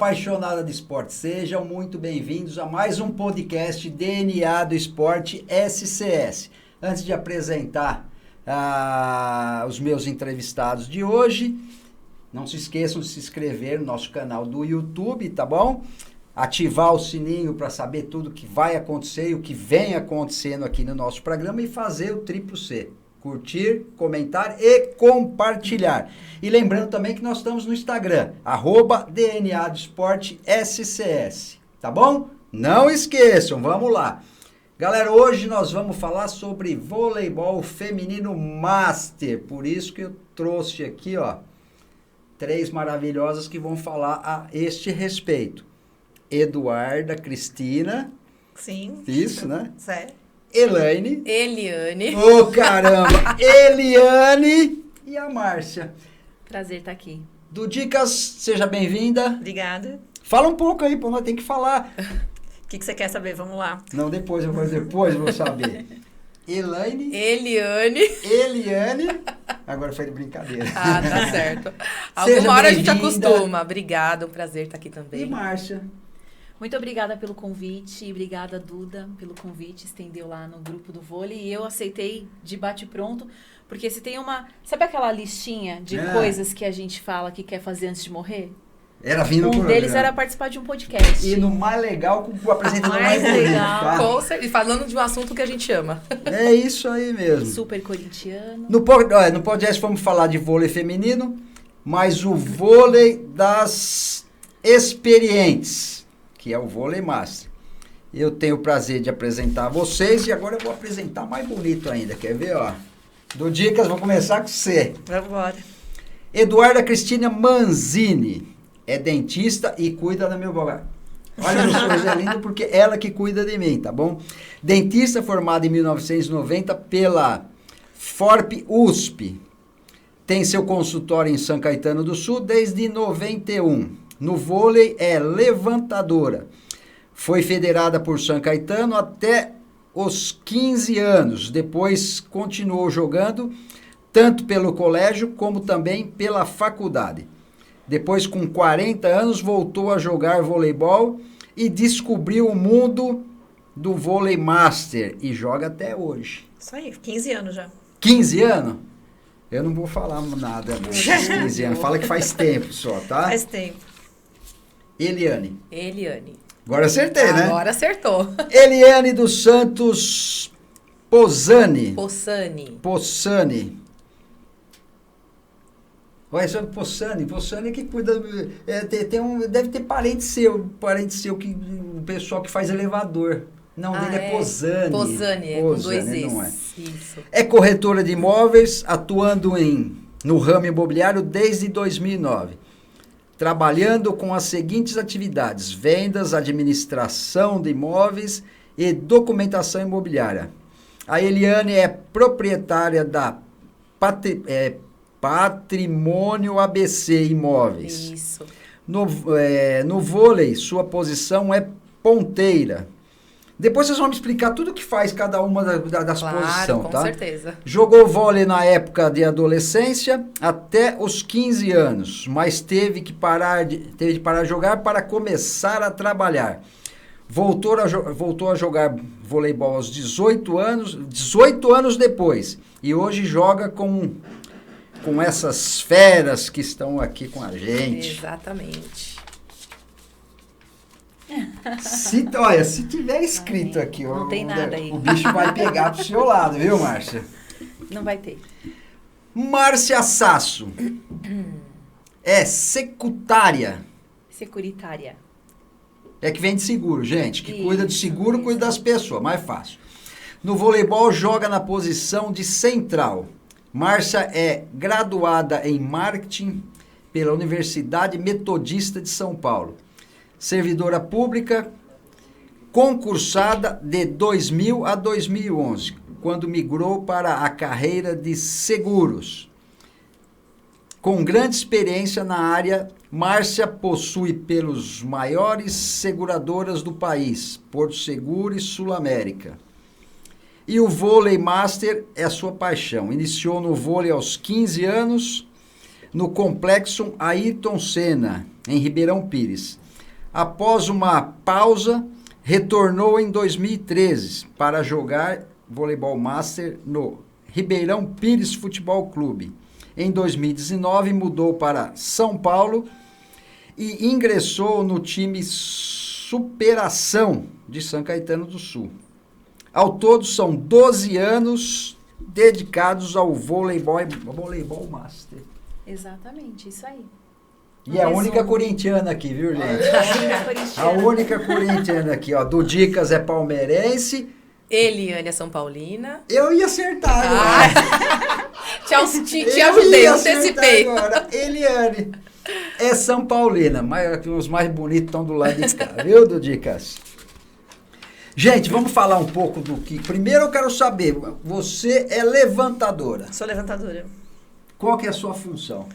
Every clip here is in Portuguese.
apaixonada de esporte, sejam muito bem-vindos a mais um podcast DNA do Esporte SCS. Antes de apresentar os meus entrevistados de hoje, não se esqueçam de se inscrever no nosso canal do YouTube, tá bom? Ativar o sininho para saber tudo que vai acontecer e o que vem acontecendo aqui no nosso programa e fazer o triplo C. Curtir, comentar e compartilhar. E lembrando também que nós estamos no Instagram, @DNA do Esporte SCS, tá bom? Não esqueçam, vamos lá. Galera, hoje nós vamos falar sobre voleibol feminino master, por isso que eu trouxe aqui, ó, 3 maravilhosas que vão falar a este respeito. Eduarda, Cristina. Sim. Isso, né? Certo. Eliane. Ô, caramba! Eliane e a Márcia. Prazer estar aqui. Do Dicas, seja bem-vinda. Obrigada. Fala um pouco aí, pô, nós tem que falar. O que você quer saber? Vamos lá. Não, depois eu vou saber. Eliane. Agora foi de brincadeira. Ah, tá certo. Seja Alguma hora a gente bem-vinda. acostuma. Obrigada, um prazer estar aqui também. E Márcia. Muito obrigada pelo convite, obrigada Duda pelo convite, estendeu lá no grupo do vôlei e eu aceitei de bate-pronto, porque se tem uma... Sabe aquela listinha de coisas que a gente fala que quer fazer antes de morrer? Era vindo Um deles era participar de um podcast. E no mais legal, com o apresentador mais bonito, legal. tá? E falando de um assunto que a gente ama. É isso aí mesmo. Super corintiano. No podcast vamos falar de vôlei feminino, mas o vôlei das experientes, que é o vôlei master. Eu tenho o prazer de apresentar vocês e agora eu vou apresentar mais bonito ainda. Quer ver, ó? Do Dicas, vou começar com você. Vamos embora. Eduarda Cristina Manzini é dentista e cuida da meu babá. Olha, meu sorriso é lindo porque ela que cuida de mim, tá bom? Dentista formada em 1990 pela FORP USP. Tem seu consultório em São Caetano do Sul desde 91. No vôlei é levantadora. Foi federada por São Caetano até os 15 anos. Depois continuou jogando tanto pelo colégio como também pela faculdade. Depois, com 40 anos, voltou a jogar voleibol e descobriu o mundo do vôlei master e joga até hoje. Isso aí, 15 anos já. 15 anos? Eu não vou falar nada dos 15 anos. Fala que faz tempo só, tá? Faz tempo. Eliane. Agora acertei, né? Agora acertou. Eliane dos Santos Possani. Olha, só Possani que cuida... deve ter parente seu que o pessoal que faz elevador. Não, dele é Possani. Possani, é com 2 Es. Não é. Isso. É corretora de imóveis, atuando no ramo imobiliário desde 2009. Trabalhando com as seguintes atividades: vendas, administração de imóveis e documentação imobiliária. A Eliane é proprietária da Patrimônio ABC Imóveis. Isso. No vôlei, sua posição é ponteira. Depois vocês vão me explicar tudo que faz cada uma das posições, tá? Com certeza. Jogou vôlei na época de adolescência até os 15 anos, mas teve de parar de jogar para começar a trabalhar. Voltou a jogar voleibol aos 18 anos depois, e hoje joga com essas feras que estão aqui com a gente. Exatamente. Se tiver escrito aqui, não tem nada aí. O bicho vai pegar pro seu lado, viu, Márcia? Não vai ter. Márcia Sasso é securitária. É que vem de seguro, gente. Que cuida de seguro, cuida das pessoas. Mais fácil. No voleibol, joga na posição de central. Márcia é graduada em marketing pela Universidade Metodista de São Paulo. Servidora pública, concursada de 2000 a 2011, quando migrou para a carreira de seguros. Com grande experiência na área, Márcia possui pelos maiores seguradoras do país, Porto Seguro e Sul América. E o vôlei master é a sua paixão. Iniciou no vôlei aos 15 anos, no Complexo Ayrton Senna, em Ribeirão Pires. Após uma pausa, retornou em 2013 para jogar voleibol master no Ribeirão Pires Futebol Clube. Em 2019, mudou para São Paulo e ingressou no time Superação de São Caetano do Sul. Ao todo, são 12 anos dedicados ao voleibol master. Exatamente, isso aí. E é a única corintiana aqui, viu, gente? A A única corintiana aqui, ó. Do Dicas é palmeirense. Eliane é São Paulina. Eu ia acertar agora. Te Eu ajudei, ia acertar antecipei. agora. Eliane é São Paulina, mas os mais bonitos estão do lado de cá, viu, do Dicas? Gente, vamos falar um pouco do que... Primeiro eu quero saber, você é levantadora. Sou levantadora. Qual que é a sua função?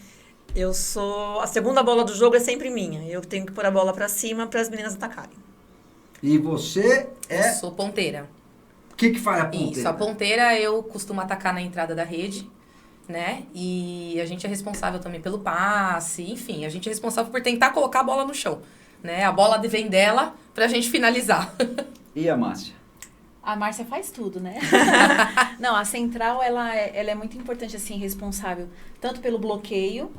Eu sou... A segunda bola do jogo é sempre minha. Eu tenho que pôr a bola pra cima para as meninas atacarem. E você é... Eu sou ponteira. O que faz a ponteira? Isso, a ponteira eu costumo atacar na entrada da rede, né? E a gente é responsável também pelo passe, enfim, a gente é responsável por tentar colocar a bola no chão, né? A bola vem dela pra gente finalizar. E a Márcia? A Márcia faz tudo, né? Não, a central, ela é muito importante, assim, responsável tanto pelo bloqueio,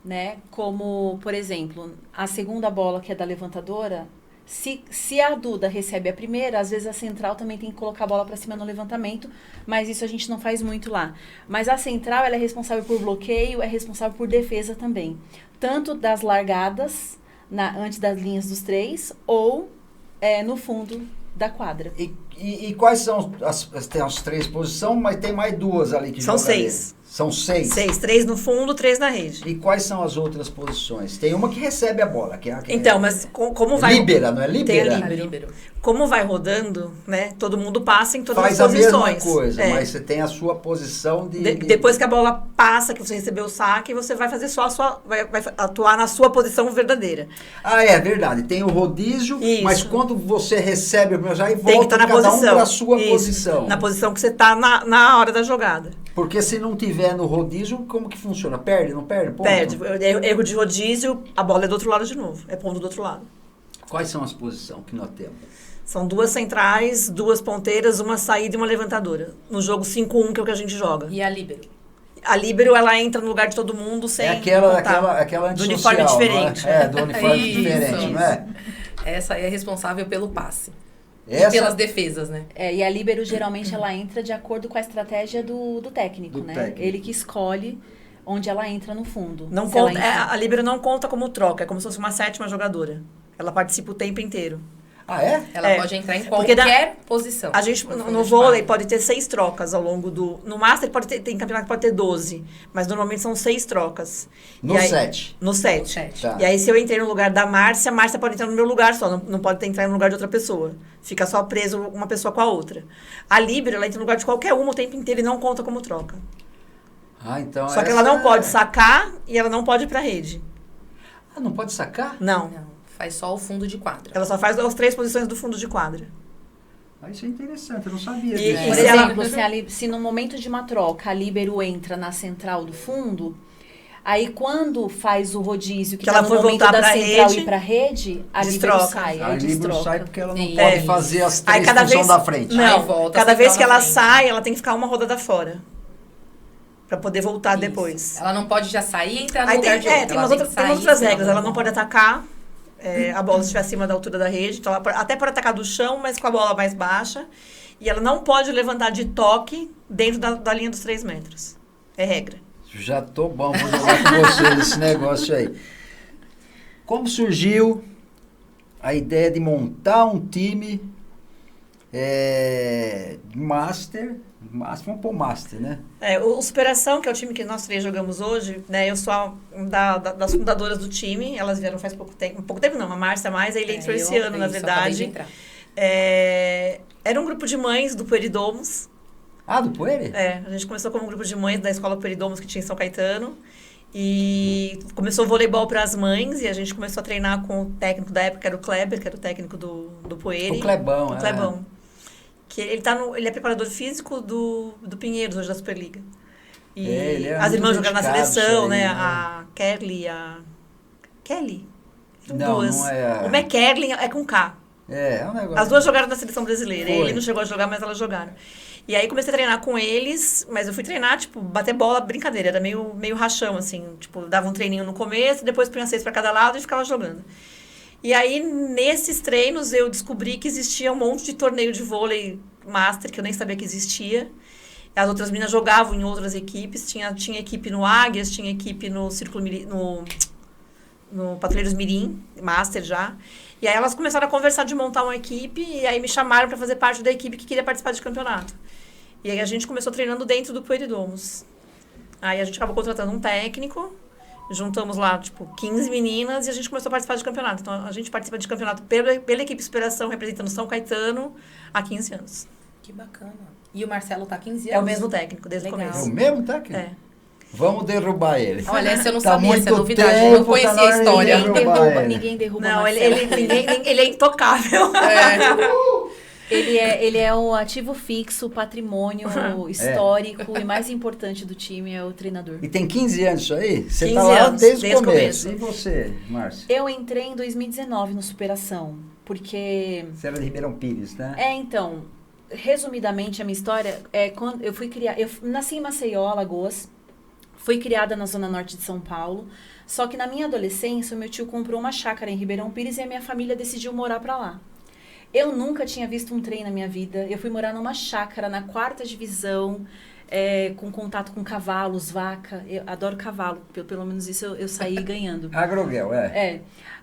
né? Como, por exemplo, a segunda bola, que é da levantadora, se a Duda recebe a primeira, às vezes a central também tem que colocar a bola para cima no levantamento, mas isso a gente não faz muito lá. Mas a central, ela é responsável por bloqueio, é responsável por defesa também. Tanto das largadas, antes das linhas dos 3, ou no fundo da quadra. E quais são tem as 3 posições, mas tem mais 2 ali que São jogam ali. 6. São 6? 6. 3 no fundo, 3 na rede. E quais são as outras posições? Tem uma que recebe a bola, que é a que Então, mas como vai... líbera, não é líbera? Tem a líbero. Como vai rodando, né? Todo mundo passa em todas Faz as a mesma posições. coisa, mas você tem a sua posição de... Depois que a bola passa, que você recebeu o saque, você vai fazer só a sua... Vai atuar na sua posição verdadeira. Ah, é verdade. Tem o rodízio, Isso. mas quando você recebe, já e Tem que volta estar na cada posição. um para a sua Isso. posição. Na posição que você está na hora da jogada. Porque se não tiver no rodízio, como que funciona? Perde, não perde? Ponto? Perde. Erro de rodízio, a bola é do outro lado de novo. É ponto do outro lado. Quais são as posições que nós temos? São 2 centrais, 2 ponteiras, uma saída e uma levantadora. No jogo 5-1, que é o que a gente joga. E a líbero? A líbero, ela entra no lugar de todo mundo sem aquela contar. antissocial, do uniforme diferente. não é? Do uniforme Isso, diferente, não é? Essa aí é responsável pelo passe. Essa, E pelas defesas, né? E a líbero, geralmente, ela entra de acordo com a estratégia do técnico, Do né? técnico. Ele que escolhe onde ela entra no fundo. Não Se ela conta, entra- a líbero não conta como troca, é como se fosse uma 7ª jogadora. Ela participa o tempo inteiro. Ah, é? Ela É. pode entrar em Porque qualquer posição. A gente, no vôlei, pode ter 6 trocas ao longo do... No Master, tem campeonato que pode ter 12. Mas, normalmente, são 6 trocas. No E aí- 7. No 7. Sete. Tá. E aí, se eu entrei no lugar da Márcia, a Márcia pode entrar no meu lugar só. Não pode entrar no lugar de outra pessoa. Fica só preso uma pessoa com a outra. A líbero, ela entra no lugar de qualquer uma o tempo inteiro e não conta como troca. Ah, então Só que ela não pode sacar e ela não pode ir pra rede. Ah, não pode sacar? Não. Não, faz só o fundo de quadra. Ela só faz as 3 posições do fundo de quadra. Ah, isso é interessante, eu não sabia E- disso. Por se ela- exemplo, se no momento de uma troca a líbero entra na central do fundo, aí quando faz o rodízio, que Que tá ela no for momento voltar da pra central rede, e pra rede, a líbero destroca. sai, A aí livro destroca. sai porque ela não Isso. pode fazer as Aí 3 cada funções vez... da frente. Não, Aí volta cada a vez que central ela na frente. sai, ela tem que ficar uma rodada fora. Pra poder voltar Isso. depois. Ela não pode já sair e entrar no Aí lugar tem, de outra. tem Ela umas, tem que outras, tem sair, umas outras senão regras. Ela não pode volta. atacar a bola se estiver acima da altura da rede. Então, ela até pode atacar do chão, mas com a bola mais baixa. E ela não pode levantar de toque dentro da linha dos 3 metros. É regra. Já tô bom, vou jogar com vocês esse negócio aí. Como surgiu a ideia de montar um time Master, vamos pôr Master, né? O Superação, que é o time que nós 3 jogamos hoje, né? Eu sou das fundadoras do time. Elas vieram faz pouco tempo. Pouco tempo não, a Márcia mais. Ele entrou esse ano, na isso, acabei de verdade. entrar. Era um grupo de mães do Pueridomos. Ah, do Poeire? A gente começou como um grupo de mães da escola Pueridomos que tinha em São Caetano. E começou o voleibol para as mães e a gente começou a treinar com o técnico da época, que era o Kleber, que era o técnico do Poeire. O Clebão, O Clebão. Que ele é preparador físico do Pinheiros, hoje da Superliga. E ele é as muito irmãs jogaram na dedicado seleção, isso aí, né? né? A Kelly, Kelly Não, duas. não é... O McKerlin é com K. É um negócio... As duas jogaram na seleção brasileira. Foi. Ele não chegou a jogar, mas elas jogaram. E aí comecei a treinar com eles, mas eu fui treinar, tipo, bater bola, brincadeira. Era meio rachão, assim. Tipo, dava um treininho no começo, depois punha 6 pra cada lado e ficava jogando. E aí, nesses treinos, eu descobri que existia um monte de torneio de vôlei master, que eu nem sabia que existia. As outras meninas jogavam em outras equipes. Tinha equipe no Águias, tinha equipe no Círculo Mirim, no Patrulheiros Mirim, master já. E aí elas começaram a conversar de montar uma equipe, e aí me chamaram para fazer parte da equipe que queria participar de campeonato. E aí a gente começou treinando dentro do Pueridomos. Aí a gente acabou contratando um técnico, juntamos lá, tipo, 15 meninas, e a gente começou a participar de campeonato. Então a gente participa de campeonato pela equipe Superação, representando São Caetano, há 15 anos. Que bacana. E o Marcelo tá há 15 anos? É o mesmo técnico, desde o Legal. É começo. o mesmo técnico? É. Vamos derrubar ele. Olha, essa eu não Tá sabia, essa é muito novidade. tempo, Eu não conhecia tá na a hora de história. derrubar. Ninguém derruba Não, Marcelo. ele é intocável. Ele é o ativo fixo, o patrimônio histórico e mais importante do time é o treinador. E tem 15 anos isso aí? Você 15 tá lá anos, desde o desde o começo. começo. E você, Márcia? Eu entrei em 2019 no Superação, porque... Você era de Ribeirão Pires, né? Então, resumidamente a minha história é quando eu fui criar... Eu nasci em Maceió, Alagoas, fui criada na zona norte de São Paulo, só que na minha adolescência o meu tio comprou uma chácara em Ribeirão Pires e a minha família decidiu morar pra lá. Eu nunca tinha visto um trem na minha vida. Eu fui morar numa chácara na 4ª divisão, com contato com cavalos, vaca. Eu adoro cavalo, pelo menos isso eu saí ganhando. Agroguel,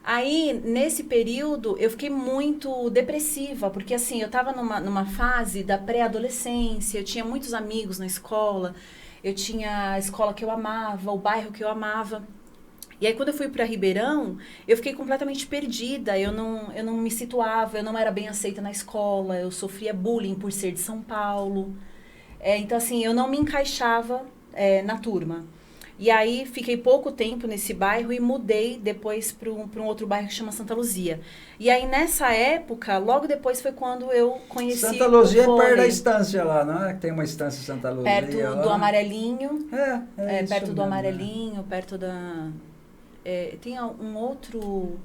Aí, nesse período, eu fiquei muito depressiva, porque assim, eu tava numa fase da pré-adolescência, eu tinha muitos amigos na escola, eu tinha a escola que eu amava, o bairro que eu amava. E aí, quando eu fui para Ribeirão, eu fiquei completamente perdida, eu não me situava, eu não era bem aceita na escola, eu sofria bullying por ser de São Paulo. Então, assim, eu não me encaixava na turma. E aí, fiquei pouco tempo nesse bairro e mudei depois para um outro bairro que chama Santa Luzia. E aí, nessa época, logo depois foi quando eu conheci Santa Luzia o é perto da vôlei. estância lá, não é? Tem uma estância em Santa Luzia. Perto lá. do Amarelinho. Isso Perto do mesmo, Amarelinho, perto da... tem um outro...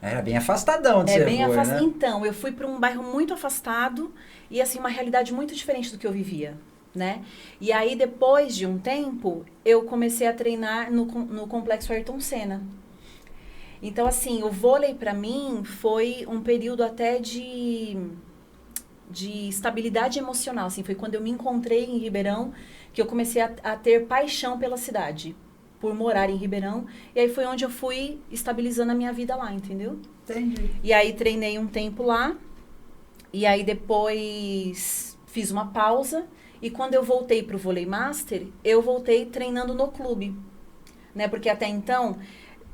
Era bem afastadão de você bem foi, afastado. né? Então, eu fui para um bairro muito afastado e, assim, uma realidade muito diferente do que eu vivia, né? E aí, depois de um tempo, eu comecei a treinar no Complexo Ayrton Senna. Então, assim, o vôlei, para mim, foi um período até de estabilidade emocional, assim. Foi quando eu me encontrei em Ribeirão que eu comecei a ter paixão pela cidade, por morar em Ribeirão. E aí foi onde eu fui estabilizando a minha vida lá, entendeu? Entendi. E aí treinei um tempo lá. E aí depois fiz uma pausa. E quando eu voltei pro Vôlei Master, eu voltei treinando no clube. Né? Porque até então,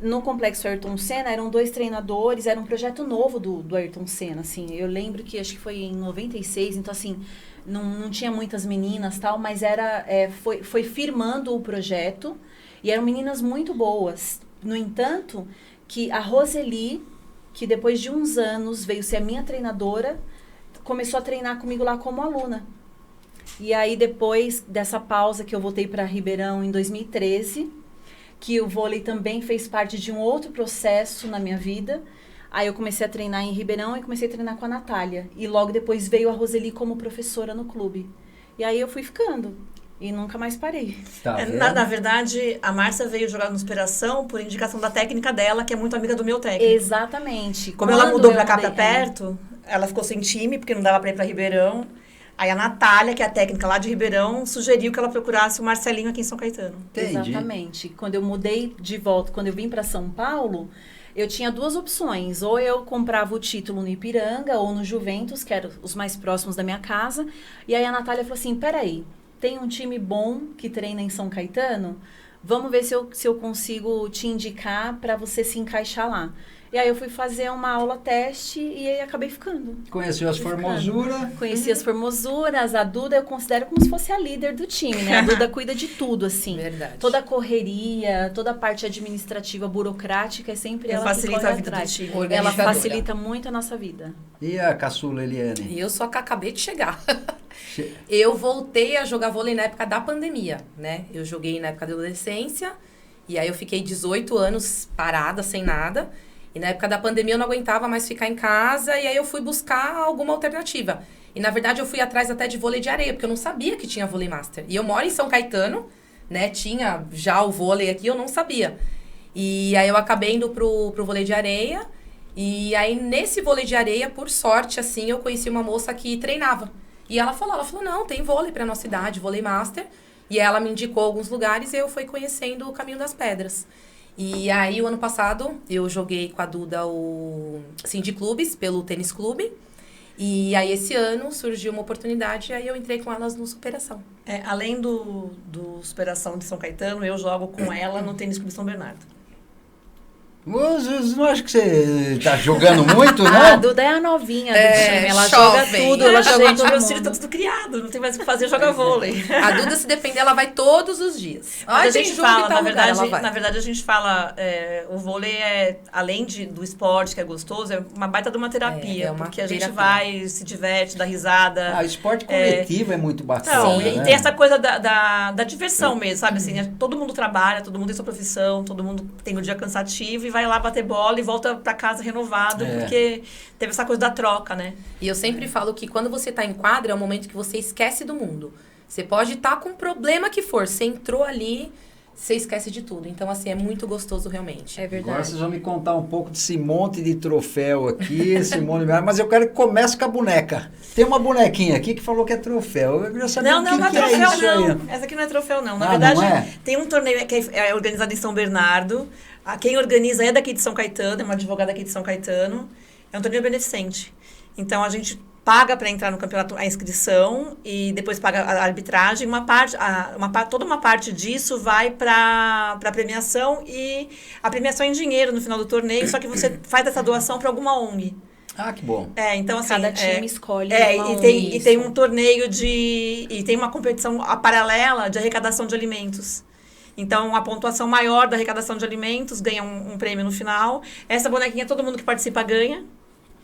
no Complexo Ayrton Senna, eram 2 treinadores. Era um projeto novo do Ayrton Senna, assim. Eu lembro que acho que foi em 96. Então, assim, não tinha muitas meninas, tal. Mas foi firmando o projeto. E eram meninas muito boas. No entanto, que a Roseli, que depois de uns anos veio ser a minha treinadora, começou a treinar comigo lá como aluna. E aí, depois dessa pausa que eu voltei para Ribeirão em 2013, que o vôlei também fez parte de um outro processo na minha vida, aí eu comecei a treinar em Ribeirão e comecei a treinar com a Natália. E logo depois veio a Roseli como professora no clube. E aí eu fui ficando. E nunca mais parei. Tá vendo? Na verdade, a Márcia veio jogar no Superação por indicação da técnica dela, que é muito amiga do meu técnico. Exatamente. Como ela mudou pra cá, pra mudei- perto, ela ficou sem time, porque não dava pra ir pra Ribeirão. Aí a Natália, que é a técnica lá de Ribeirão, sugeriu que ela procurasse o Marcelinho aqui em São Caetano. Entendi. Exatamente. Quando eu mudei de volta, quando eu vim para São Paulo, eu tinha 2 opções. Ou eu comprava o título no Ipiranga ou no Juventus, que eram os mais próximos da minha casa. E aí a Natália falou assim, peraí, tem um time bom que treina em São Caetano? Vamos ver se eu consigo te indicar para você se encaixar lá. E aí eu fui fazer uma aula teste e aí acabei ficando. Conheceu as Fui ficando. formosuras. Conheci as formosuras, a Duda eu considero como se fosse a líder do time, né? A Duda cuida de tudo, assim. Verdade. Toda a correria, toda a parte administrativa, burocrática, é sempre ela que Facilita corre a vida do atrás. time. Ela Organizadora. facilita muito a nossa vida. E a caçula Eliane? E eu só que acabei de chegar. Che- Eu voltei a jogar vôlei na época da pandemia, né? Eu joguei na época da adolescência, e aí eu fiquei 18 anos parada, sem nada. E na época da pandemia eu não aguentava mais ficar em casa, e aí eu fui buscar alguma alternativa. E na verdade eu fui atrás até de vôlei de areia, porque eu não sabia que tinha vôlei master. E eu moro em São Caetano, né, tinha já o vôlei aqui, eu não sabia. E aí eu acabei indo pro vôlei de areia, e aí nesse vôlei de areia, por sorte, assim, eu conheci uma moça que treinava. E ela falou, não, tem vôlei pra nossa idade, vôlei master. E ela me indicou alguns lugares e eu fui conhecendo o Caminho das Pedras. E aí, o ano passado, eu joguei com a Duda o Cindy Clubes, pelo tênis clube. E aí, esse ano, surgiu uma oportunidade e aí eu entrei com elas no Superação. Além do Superação de São Caetano, eu jogo com ela no Tênis Clube São Bernardo. Você não acha que você tá jogando muito, não? A Duda é a novinha do time. Ela joga tudo, ela joga Gente, todo meus filhos mundo. estão tudo criado, não tem mais o que fazer, joga vôlei. A Duda, se depender, ela vai todos os dias. Mas a gente fala, na verdade, vai. na verdade, a gente fala, o vôlei além do esporte, que é gostoso, é uma baita de uma terapia, É uma porque a gente terapia. vai, se diverte, dá risada. O esporte coletivo é muito bacana, Não, né? e tem essa coisa da diversão mesmo, sabe? Assim, todo mundo trabalha, todo mundo tem sua profissão, todo mundo tem um dia cansativo e vai lá bater bola e volta pra casa renovado, porque teve essa coisa da troca, né? E eu sempre falo que quando você tá em quadra, é o momento que você esquece do mundo. Você pode estar com o problema que for, você entrou ali, você esquece de tudo. Então, assim, é muito gostoso realmente. É Agora verdade. vocês vão me contar um pouco desse monte de troféu aqui, mas eu quero que comece com a boneca. Tem uma bonequinha aqui que falou que é troféu. Eu queria saber Não, o não, não é que é troféu, isso não. aí. Essa aqui não é troféu, não. Na Ah, verdade, não é? tem um torneio que é organizado em São Bernardo. Quem organiza é daqui de São Caetano, é uma advogada aqui de São Caetano. É um torneio beneficente. Então, a gente paga para entrar no campeonato a inscrição e depois paga a arbitragem. Toda uma parte disso vai para a premiação, e a premiação é em dinheiro no final do torneio, só que você faz essa doação para alguma ONG. Ah, que bom. Então assim... Cada time escolhe uma e tem ONG, um torneio e tem uma competição paralela de arrecadação de alimentos. Então, a pontuação maior da arrecadação de alimentos ganha um prêmio no final. Essa bonequinha, todo mundo que participa ganha.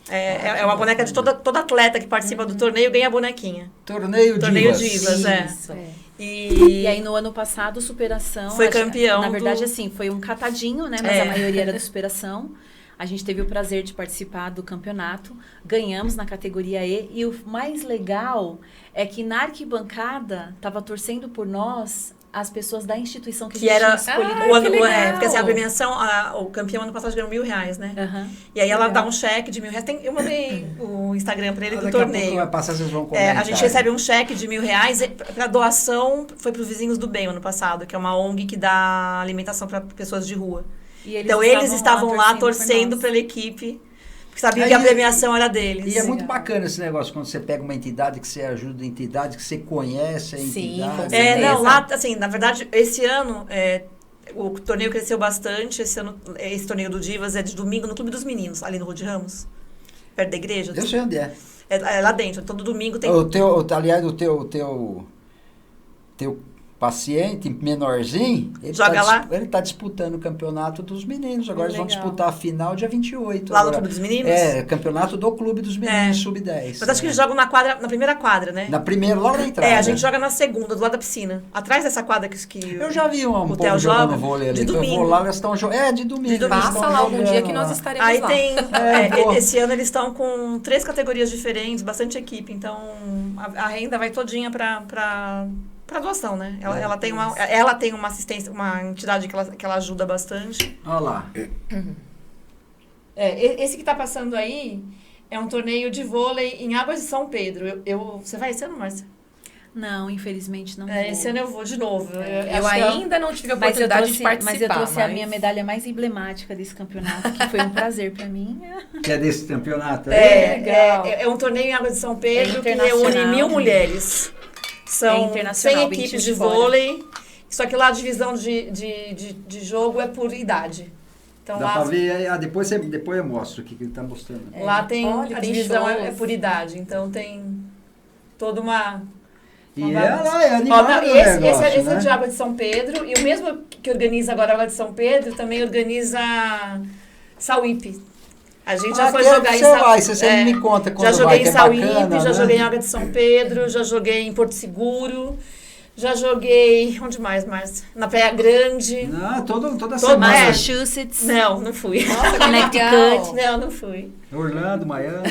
É uma boneca de todo atleta que participa do torneio ganha a bonequinha. Torneio Torneio Divas. Divas, Isso. E aí, no ano passado, o Superação... Foi campeão Na verdade, do- assim, foi um catadinho, né? Mas a maioria era do Superação. A gente teve o prazer de participar do campeonato. Ganhamos na categoria E. E o mais legal é que na arquibancada, tava torcendo por nós as pessoas da instituição que a Que gente era tinha escolhido. o ano, Que legal! porque assim, a premiação, o campeão ano passado ganhou R$1.000, né? Aham. E aí ela Legal. dá um cheque de R$1.000. Eu mandei o Instagram pra ele do Daqui a pouco torneio. vai passar, vocês vão comentar. A gente recebe um cheque de R$1.000 para doação, foi para os Vizinhos do Bem ano passado, que é uma ONG que dá alimentação para pessoas de rua. E Então eles estavam lá torcendo por nós. pela equipe, porque sabiam Aí- que a premiação era deles. E é muito bacana esse negócio, quando você pega uma entidade, que você ajuda a entidade, que você conhece a Sim, entidade. com certeza. Não, lá, assim, na verdade, esse ano, o torneio cresceu bastante. Esse torneio do Divas é de domingo no Clube dos Meninos, ali no Rua de Ramos, perto da igreja. Eu sei onde é. É lá dentro, todo domingo tem... Aliás, o teu paciente menorzinho, Joga lá? Ele tá disputando o campeonato dos meninos. Agora eles vão Legal. disputar a final dia 28. Lá no agora. Clube dos Meninos? Campeonato do Clube dos Meninos, sub-10. Mas acho que eles jogam na primeira quadra, né? Na primeira, logo na entrada. A gente joga na segunda, do lado da piscina. Atrás dessa quadra que Eu já vi um o povo Theo jogando joga vôlei ali. de Eu vou domingo. lá, eles estão jogando. De domingo. De domingo. eles Passa estão lá algum dia jogando que nós lá. estaremos Aí lá. tem... boa. esse ano eles estão com 3 categorias diferentes, bastante equipe. Então, a renda vai todinha para doação, né? Ela tem uma assistência, uma entidade que ela ajuda bastante. Olha lá. Esse que tá passando aí é um torneio de vôlei em Águas de São Pedro. Você vai esse ano, Márcia? Não, infelizmente não vou. Esse ano eu vou de novo. Eu acho que ainda não tive a Mas eu oportunidade de trouxe, participar. mas eu trouxe a minha medalha mais emblemática desse campeonato, que foi um prazer pra mim. Que é desse campeonato? legal. É um torneio em Águas de São Pedro que internacional. reúne 1.000 mulheres. São internacional, 100 bem equipes time de de fora. vôlei. Só que lá a divisão de jogo é por idade. Então Dá lá, pra ver, depois eu mostro o que ele tá mostrando. lá tem Olha, a tem divisão shows. é por idade. Então tem toda uma... E uma ela bagunça. é animada Ó, o esse negócio, é né? de Água de São Pedro. E o mesmo que organiza agora Água de São Pedro, também organiza Sauípe. A gente já foi jogar em Sauípe. Você sempre me conta quando Já joguei vai, que em é Sauípe, bacana, já né? joguei em Água de São Pedro, já joguei em Porto Seguro, Já joguei, onde mais? Na Praia Grande. Não, toda semana. Massachusetts. Não fui. Nossa, que Connecticut. legal. Não fui. Orlando, Miami.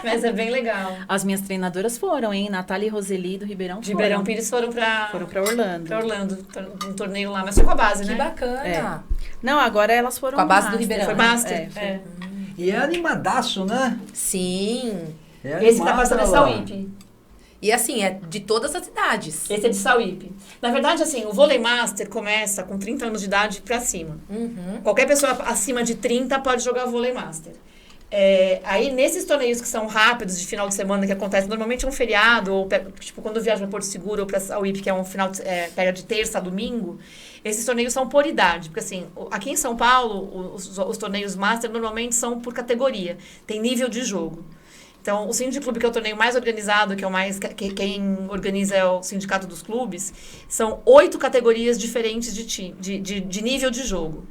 Mas é bem legal. As minhas treinadoras foram, hein? Natália e Roseli do Ribeirão De Ribeirão Pires foram pra Orlando. pra Orlando, um torneio lá, mas foi com a base, Que né? bacana. Não, agora elas foram Com a base do Master. Ribeirão. Foi Master. Foi. É. E é animadaço, né? Sim. É Esse tá animado passando é lá. Sauípe. E assim, é de todas as idades. Esse é de Sauípe. Na verdade, assim, o vôlei master começa com 30 anos de idade pra cima. Uhum. Qualquer pessoa acima de 30 pode jogar vôlei master. Aí, nesses torneios que são rápidos, de final de semana, que acontece normalmente é um feriado, ou tipo, quando viaja para Porto Seguro ou para Sauípe, que é um pega de terça a domingo, esses torneios são por idade. Porque, assim, aqui em São Paulo, os torneios master normalmente são por categoria. Tem nível de jogo. Então, o Sindicato Clube, que é o torneio mais organizado, que é o mais quem organiza é o Sindicato dos Clubes, são 8 categorias diferentes de nível de jogo.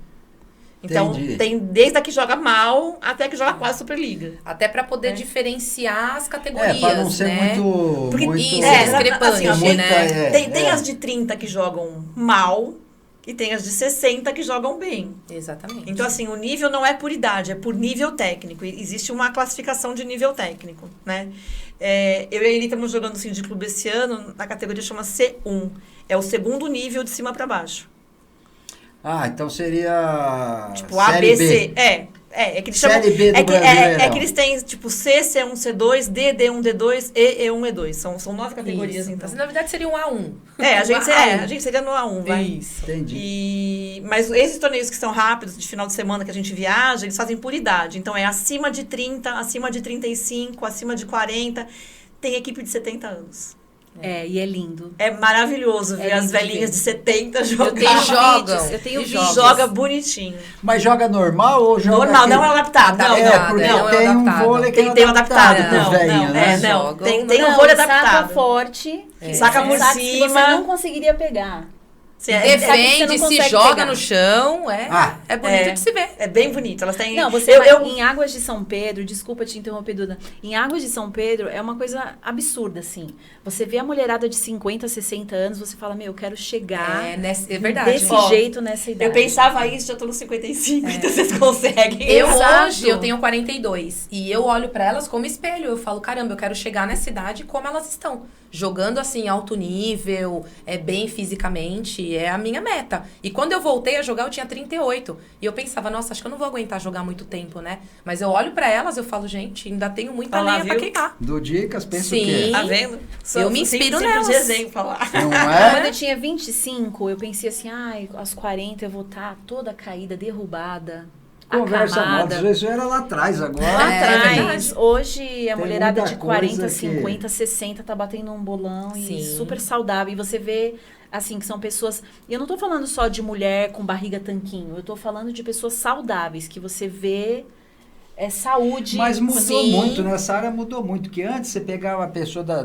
Então, Entendi. tem desde a que joga mal até a que joga quase Superliga. Até pra poder diferenciar as categorias, Para não ser né? muito... Porque muito... isso é discrepante, assim, muita, né? Tem as de 30 que jogam mal e tem as de 60 que jogam bem. Exatamente. Então, assim, o nível não é por idade, é por nível técnico. E existe uma classificação de nível técnico, né? Eu e a Eli estamos jogando assim, de clube esse ano, na categoria chama C1. É o segundo nível de cima para baixo. Ah, então seria... Tipo, A, B, C. É que eles chamam... Série B do Brasileirão. É que eles têm, tipo, C, C1, C2, D, D1, D2, E, E1, E2. São 9 categorias, Isso. então. Mas, na verdade, seria um A1. A gente A1. seria no A1, vai. Isso. Entendi. Mas esses torneios que são rápidos, de final de semana que a gente viaja, eles fazem por idade. Então, é acima de 30, acima de 35, acima de 40. Tem equipe de 70 anos. E é lindo. É maravilhoso ver as lindo de velhinhas ver. de 70 Eu jogar. tenho jogam. Eu tenho E vídeos. Joga bonitinho. Mas joga normal ou joga... Normal, aquele- não é adaptado. Não, Adaptado, porque não. tem um adaptado. vôlei que é Tem um adaptado. pros Não, velhinhos, né? não. Jogam. Tem um vôlei saca adaptado. forte. Saca por saca que você cima. não conseguiria pegar. Sim, Defende, não se consegue joga pegar. no chão. É bonito de se ver. É bem bonito. Elas têm... Não, você em Águas de São Pedro, desculpa te interromper, Duda. Em Águas de São Pedro é uma coisa absurda, assim. Você vê a mulherada de 50, 60 anos, você fala, meu, eu quero chegar É verdade. desse Ó, jeito nessa idade. Eu pensava isso, já tô nos 55, então vocês conseguem. Exato. Hoje, eu tenho 42. E eu olho pra elas como espelho. Eu falo, caramba, eu quero chegar nessa idade como elas estão. Jogando, assim, alto nível, bem fisicamente. É a minha meta. E quando eu voltei a jogar, eu tinha 38. E eu pensava, nossa, acho que eu não vou aguentar jogar muito tempo, né? Mas eu olho pra elas, eu falo, gente, ainda tenho muita Olha lá, lenha pra viu? queimar. Do Dicas, pensa o Sim. quê? Tá vendo? Eu me inspiro sempre nelas. de exemplo lá. Não Quando é? eu tinha 25, eu pensei assim, aos 40 eu vou estar toda caída, derrubada, Conversa mal, acamada. isso era lá atrás, agora... Lá É atrás, verdade. hoje a Tem mulherada muita de 40, coisa que- 50, 60 tá batendo um bolão e Sim. super saudável. E você vê, assim, que são pessoas... E eu não tô falando só de mulher com barriga tanquinho, eu tô falando de pessoas saudáveis, que você vê saúde. Mas mudou Sim. muito, nessa área mudou muito, que antes você pegava a pessoa da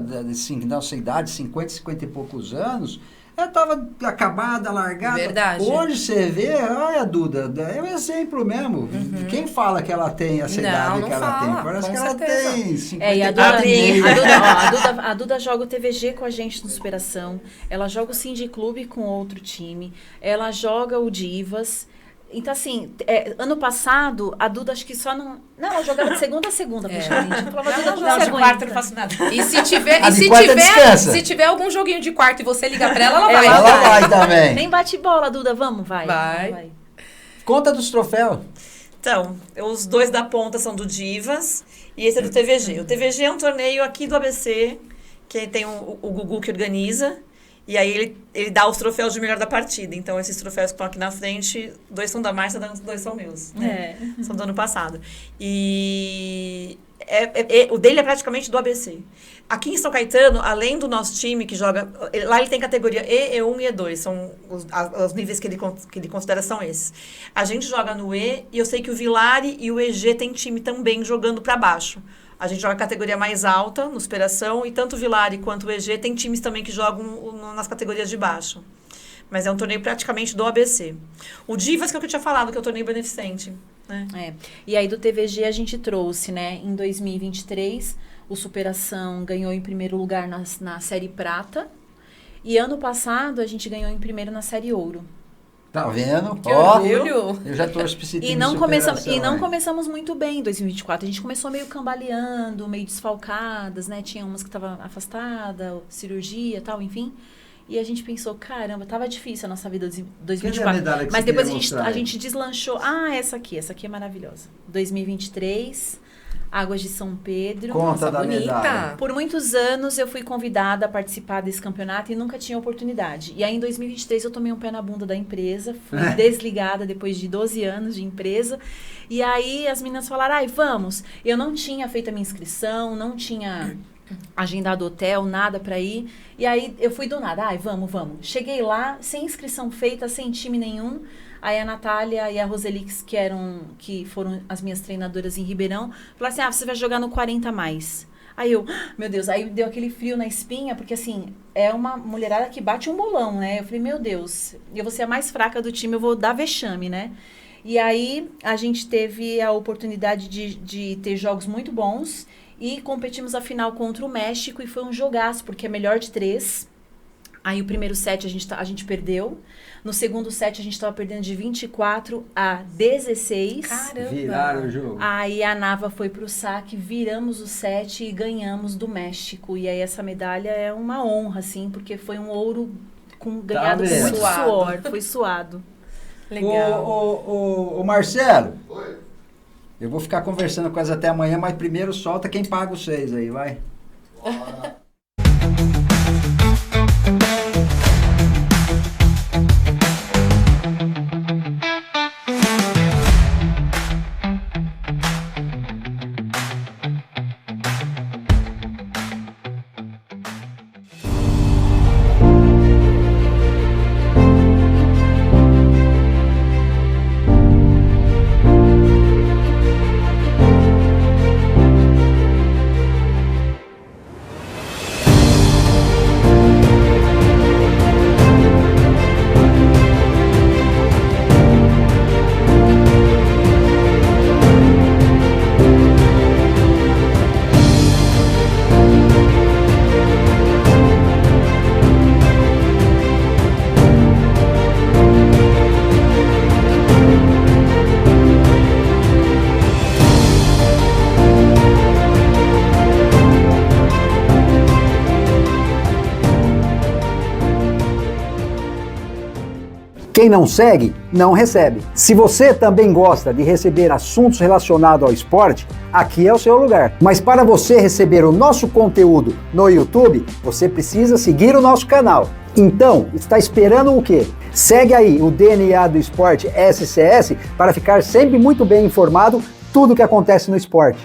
nossa idade, 50, 50 e poucos anos, ela estava acabada, largada. Verdade. Hoje você vê, olha a Duda, é um exemplo mesmo. Quem fala que ela tem essa Não, idade não que ela fala, tem? Parece com que ela certeza. tem 50 E a e Duda, quatro e meio. a Duda joga o TVG com a gente no Superação. Ela joga o Cindy Clube com outro time. Ela joga o Divas. Então, assim, ano passado, a Duda acho que só não... Não, ela jogava de segunda a segunda, praticamente. Eu falava, Duda, Não, você de quarto eu aguenta. não faço nada. E se tiver, A e de se quarta tiver, descansa. se tiver algum joguinho de quarto e você liga pra ela, ela vai. Ela Ela vai também. Nem bate bola, Duda, vamos, vai. Vai. Conta dos troféus. Então, os dois da ponta são do Divas e esse é do TVG. O TVG é um torneio aqui do ABC, que tem o Gugu que organiza. E aí ele dá os troféus de melhor da partida. Então, esses troféus que estão aqui na frente, 2 são da Márcia, 2 são meus. Né? São do ano passado. E o dele é praticamente do ABC. Aqui em São Caetano, além do nosso time que joga... Lá ele tem categoria E, E1 e E2. São os níveis que ele considera são esses. A gente joga no E e eu sei que o Vilari e o EG tem time também jogando para baixo. A gente joga a categoria mais alta, no Superação, e tanto o Vilari quanto o EG tem times também que jogam nas categorias de baixo. Mas é um torneio praticamente do ABC. O Divas, que é o que eu tinha falado, que é o torneio beneficente. Né? E aí do TVG a gente trouxe, né? Em 2023, o Superação ganhou em primeiro lugar na Série Prata. E ano passado a gente ganhou em primeiro na Série Ouro. Tá vendo? Que Ó, orgulho. eu já torço pra esse time E de não, superação, começamos muito bem em 2024. A gente começou meio cambaleando, meio desfalcadas, né? Tinha umas que estavam afastadas, cirurgia e tal, enfim. E a gente pensou, caramba, tava difícil a nossa vida de 2024. medalha que Mas você depois queria mostrar a aí? gente deslanchou. Ah, essa aqui é maravilhosa. 2023, Águas de São Pedro. Conta da bonita. medalha. Por muitos anos eu fui convidada a participar desse campeonato e nunca tinha oportunidade. E aí em 2023 eu tomei um pé na bunda da empresa, fui desligada depois de 12 anos de empresa. E aí as meninas falaram, ai, vamos. Eu não tinha feito a minha inscrição, não tinha agendado hotel, nada pra ir. E aí eu fui do nada, ai, vamos. Cheguei lá, sem inscrição feita, sem time nenhum. Aí a Natália e a Roselix, que foram as minhas treinadoras em Ribeirão, falaram assim, você vai jogar no 40 mais. Aí eu, meu Deus, aí deu aquele frio na espinha, porque assim, é uma mulherada que bate um bolão, né? Eu falei, meu Deus, eu vou ser a mais fraca do time, eu vou dar vexame, né? E aí a gente teve a oportunidade de ter jogos muito bons e competimos a final contra o México e foi um jogaço, porque é melhor de 3. Aí o primeiro set a gente perdeu. No segundo set a gente estava perdendo de 24-16. Caramba. Viraram o jogo. Aí a Nava foi pro saque, viramos o set e ganhamos do México. E aí essa medalha é uma honra, assim, porque foi um ouro ganhado com vendo? muito Suado. suor. Foi suado. Legal. Ô, Marcelo. Oi. Eu vou ficar conversando com elas até amanhã, mas primeiro solta quem paga os 6 aí, vai. Quem não segue, não recebe. Se você também gosta de receber assuntos relacionados ao esporte, aqui é o seu lugar. Mas para você receber o nosso conteúdo no YouTube, você precisa seguir o nosso canal. Então, está esperando o quê? Segue aí o DNA do Esporte SCS para ficar sempre muito bem informado tudo o que acontece no esporte.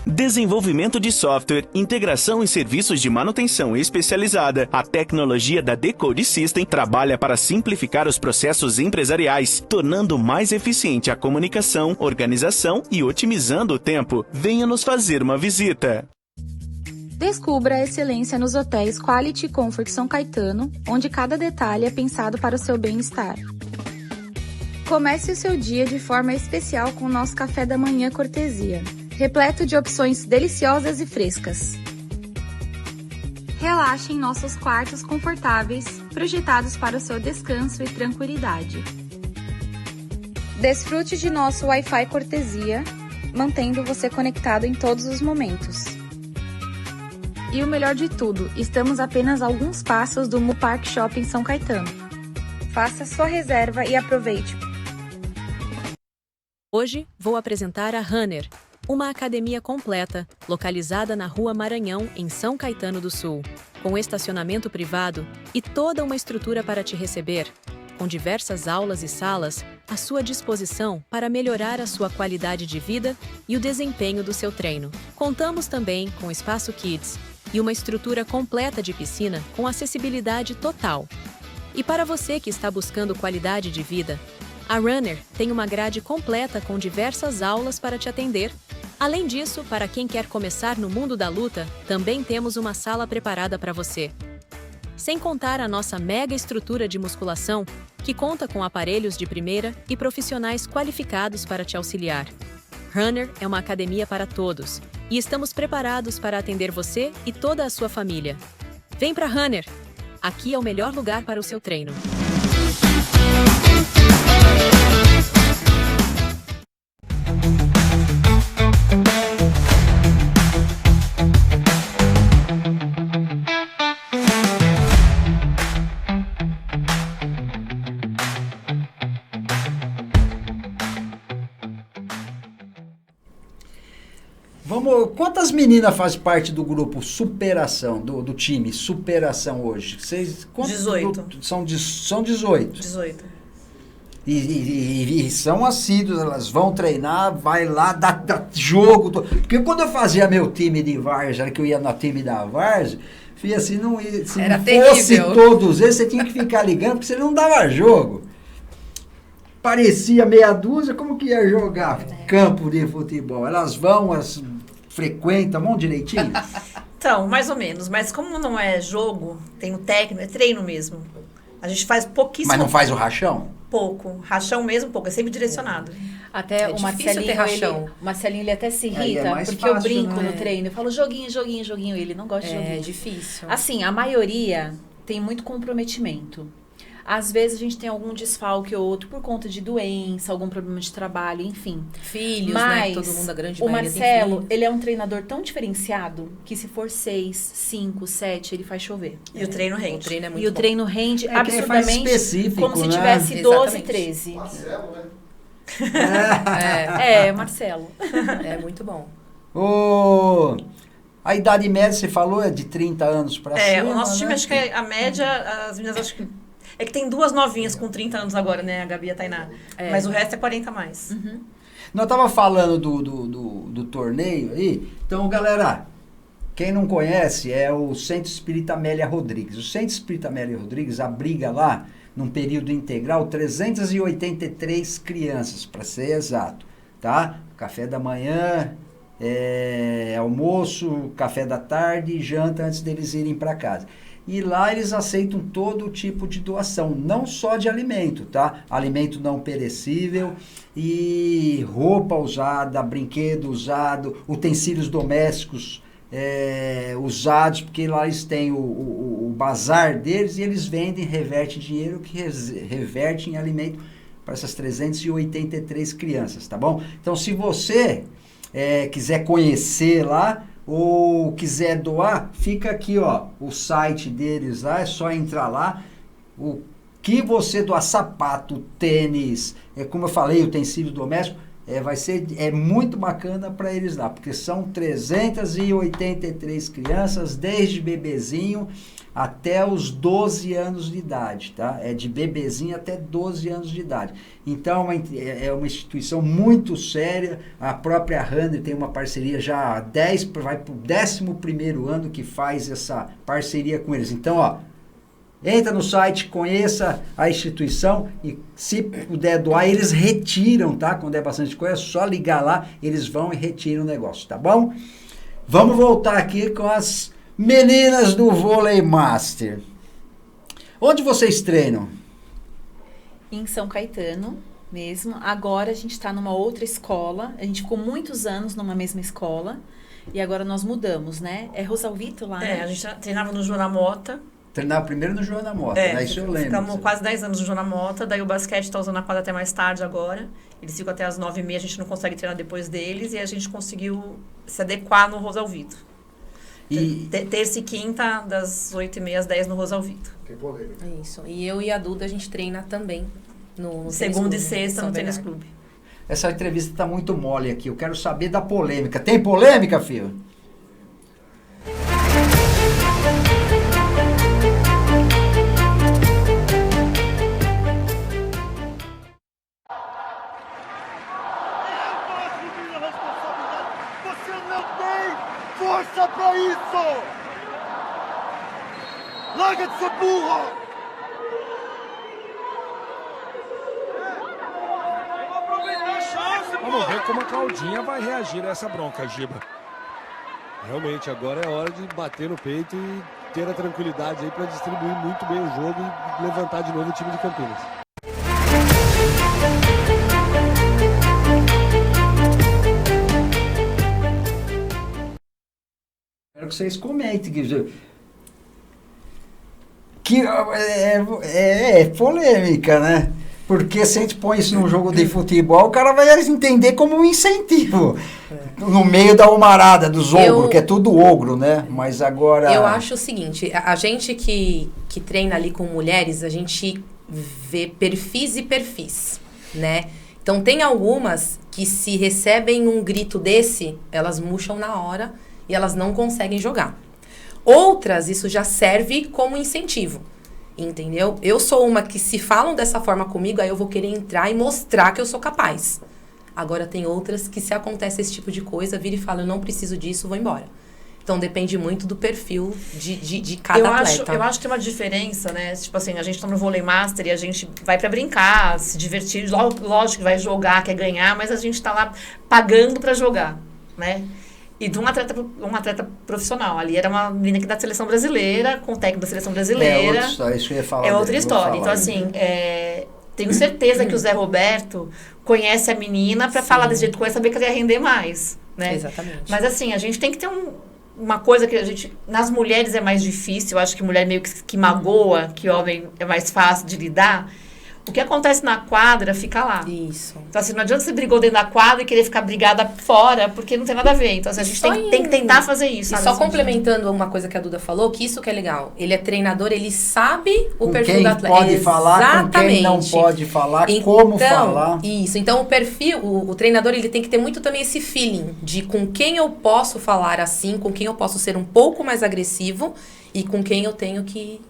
Desenvolvimento de software, integração e serviços de manutenção especializada. A tecnologia da Decode System trabalha para simplificar os processos empresariais, tornando mais eficiente a comunicação, organização e otimizando o tempo. Venha nos fazer uma visita. Descubra a excelência nos hotéis Quality Comfort São Caetano, onde cada detalhe é pensado para o seu bem-estar. Comece o seu dia de forma especial com o nosso café da manhã cortesia, repleto de opções deliciosas e frescas. Relaxe em nossos quartos confortáveis, projetados para o seu descanso e tranquilidade. Desfrute de nosso Wi-Fi cortesia, mantendo você conectado em todos os momentos. E o melhor de tudo, estamos apenas a alguns passos do Mu Park Shopping São Caetano. Faça sua reserva e aproveite. Hoje vou apresentar a Runner, uma academia completa, localizada na Rua Maranhão, em São Caetano do Sul, com estacionamento privado e toda uma estrutura para te receber, com diversas aulas e salas à sua disposição para melhorar a sua qualidade de vida e o desempenho do seu treino. Contamos também com espaço Kids e uma estrutura completa de piscina com acessibilidade total. E para você que está buscando qualidade de vida, A Runner tem uma grade completa com diversas aulas para te atender. Além disso, para quem quer começar no mundo da luta, também temos uma sala preparada para você. Sem contar a nossa mega estrutura de musculação, que conta com aparelhos de primeira e profissionais qualificados para te auxiliar. Runner é uma academia para todos e estamos preparados para atender você e toda a sua família. Vem para Runner! Aqui é o melhor lugar para o seu treino. Quantas meninas fazem parte do grupo Superação, do time Superação hoje? 18. São 18. 18. E são assíduas, elas vão treinar, vai lá, dá jogo. Porque quando eu fazia meu time de várzea, que eu ia no time da várzea, se assim, se não fosse todos eles, você tinha que ficar ligando, porque você não dava jogo. Parecia meia dúzia, como que ia jogar campo de futebol? Elas vão, frequentam, vão direitinho? Então, mais ou menos. Mas como não é jogo, tem o técnico, é treino mesmo. A gente faz pouquíssimo. Mas não faz o rachão? Pouco. Rachão mesmo, pouco. É sempre direcionado. Até o Marcelinho, ele até se irrita, porque eu brinco no treino. Eu falo joguinho. Ele não gosta de joguinho. É difícil. Assim, a maioria tem muito comprometimento. Às vezes a gente tem algum desfalque ou outro por conta de doença, algum problema de trabalho, enfim. Filhos, mas, né? Todo mundo, a grande o maioria Marcelo, ele é um treinador tão diferenciado que se for 6, 5, 7, ele faz chover. E o treino rende. O treino é muito e o treino rende absurdamente absurdamente como se tivesse né? 12, 13. Marcelo, né? Marcelo. É muito bom. A idade média, você falou, é de 30 anos pra cima, o nosso time, né? acho que a média, as meninas acho que... É que tem 2 novinhas com 30 anos agora, né? A Gabi e a Tainá. Mas o resto é 40 a mais. Uhum. Nós tava falando do torneio aí. Então, galera, quem não conhece é o Centro Espírita Amélia Rodrigues. O Centro Espírita Amélia Rodrigues abriga lá, num período integral, 383 crianças, para ser exato, tá? Café da manhã, almoço, café da tarde e janta antes deles irem para casa. E lá eles aceitam todo tipo de doação, não só de alimento, tá? Alimento não perecível e roupa usada, brinquedo usado, utensílios domésticos usados, porque lá eles têm o bazar deles e eles vendem, revertem dinheiro que reverte em alimento para essas 383 crianças, tá bom? Então, se você quiser conhecer lá, ou quiser doar, fica aqui, ó, o site deles lá, é só entrar lá. O que você doar, sapato, tênis, como eu falei, utensílio doméstico, vai ser muito bacana para eles lá, porque são 383 crianças, desde bebezinho até os 12 anos de idade, tá? É de bebezinho até 12 anos de idade. Então, é uma instituição muito séria. A própria Runner tem uma parceria já vai para o 11º ano que faz essa parceria com eles. Então, ó, entra no site, conheça a instituição e se puder doar, eles retiram, tá? Quando é bastante coisa, é só ligar lá, eles vão e retiram o negócio, tá bom? Vamos voltar aqui com as meninas do Vôlei Master. Onde vocês treinam? Em São Caetano mesmo. Agora a gente está numa outra escola. A gente ficou muitos anos numa mesma escola. E agora nós mudamos, né? É Rosalvito lá, né? A gente treinava no Joana Mota. Treinava primeiro no Joana Mota, né? Isso eu lembro. Ficamos quase 10 anos no Joana Mota. Daí o basquete está usando a quadra até mais tarde agora. Eles ficam até as 9h30. A gente não consegue treinar depois deles. E a gente conseguiu se adequar no Rosalvito. Terça e quinta, das 8h30 às 10 no Rosalvito. Que polêmica. Isso. E eu e a Duda, a gente treina também no segunda e sexta no tênis clube. Essa entrevista tá muito mole aqui. Eu quero saber da polêmica. Tem polêmica, filho? Força pra isso! Larga de ser burro! Vamos ver como a Claudinha vai reagir a essa bronca, Giba. Realmente, agora é hora de bater no peito e ter a tranquilidade aí para distribuir muito bem o jogo e levantar de novo o time de Campinas. Quero que vocês comentem que é polêmica, né? Porque se a gente põe isso num jogo de futebol, o cara vai entender como um incentivo. No meio da humarada, dos ogros, que é tudo ogro, né? Mas agora... Eu acho o seguinte, a gente que treina ali com mulheres, a gente vê perfis e perfis, né? Então tem algumas que se recebem um grito desse, elas murcham na hora e elas não conseguem jogar. Outras, isso já serve como incentivo. Entendeu? Eu sou uma que se falam dessa forma comigo, aí eu vou querer entrar e mostrar que eu sou capaz. Agora tem outras que se acontece esse tipo de coisa, vira e fala, eu não preciso disso, vou embora. Então depende muito do perfil de cada atleta. Eu acho que tem uma diferença, né? Tipo assim, a gente tá no vôlei master e a gente vai pra brincar, se divertir, lógico que vai jogar, quer ganhar, mas a gente tá lá pagando pra jogar, né? E de um atleta profissional. Ali era uma menina que da seleção brasileira, com o técnico da seleção brasileira. É outra história, isso que eu ia falar. É outra história. Então, assim, tenho certeza que o Zé Roberto conhece a menina pra falar desse jeito com ela, saber que ela ia render mais, né? Exatamente. Mas, assim, a gente tem que ter uma coisa que a gente... Nas mulheres é mais difícil. Eu acho que mulher meio que magoa, que homem é mais fácil de lidar. O que acontece na quadra, fica lá. Isso. Então, assim, não adianta você brigou dentro da quadra e querer ficar brigada fora, porque não tem nada a ver. Então, assim, a gente tem que tentar fazer isso. E só complementando uma coisa que a Duda falou, que isso que é legal. Ele é treinador, ele sabe o perfil do atleta. Com quem pode falar, com quem não pode falar, como falar. Isso. Então, o perfil, o treinador, ele tem que ter muito também esse feeling de com quem eu posso falar assim, com quem eu posso ser um pouco mais agressivo e com quem eu tenho que...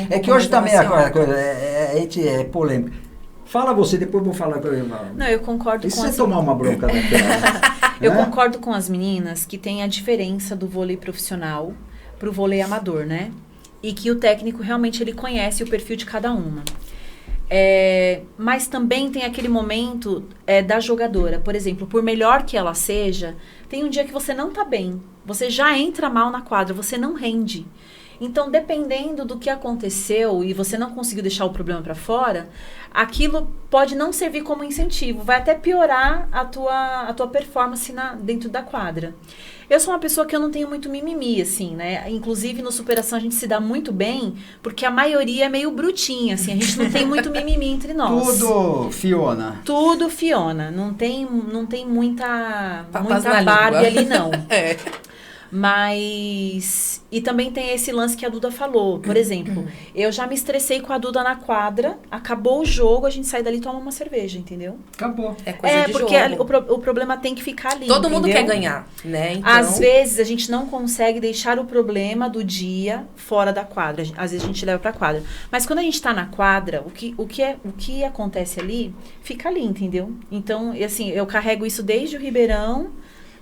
É que hoje também a coisa é polêmica. Fala você, depois eu vou falar com ele. Não, eu concordo com você tomar uma bronca daquela. Eu concordo com as meninas que tem a diferença do vôlei profissional pro vôlei amador, né? E que o técnico realmente ele conhece o perfil de cada uma. Mas também tem aquele momento da jogadora. Por exemplo, por melhor que ela seja, tem um dia que você não tá bem. Você já entra mal na quadra, você não rende. Então, dependendo do que aconteceu e você não conseguiu deixar o problema para fora, aquilo pode não servir como incentivo, vai até piorar a tua performance dentro da quadra. Eu sou uma pessoa que eu não tenho muito mimimi, assim, né? Inclusive, no Superação a gente se dá muito bem, porque a maioria é meio brutinha, assim, a gente não tem muito mimimi entre nós. Tudo Fiona. Tudo Fiona, não tem muita Barbie ali, não. Mas... E também tem esse lance que a Duda falou. Por exemplo, eu já me estressei com a Duda na quadra, acabou o jogo, a gente sai dali e toma uma cerveja, entendeu? Acabou. É coisa de porque jogo. O problema tem que ficar ali, todo mundo entendeu? quer ganhar, né? Então... Às vezes, a gente não consegue deixar o problema do dia fora da quadra. Às vezes, a gente leva pra quadra. Mas quando a gente tá na quadra, o que acontece ali, fica ali, entendeu? Então, assim, eu carrego isso desde o Ribeirão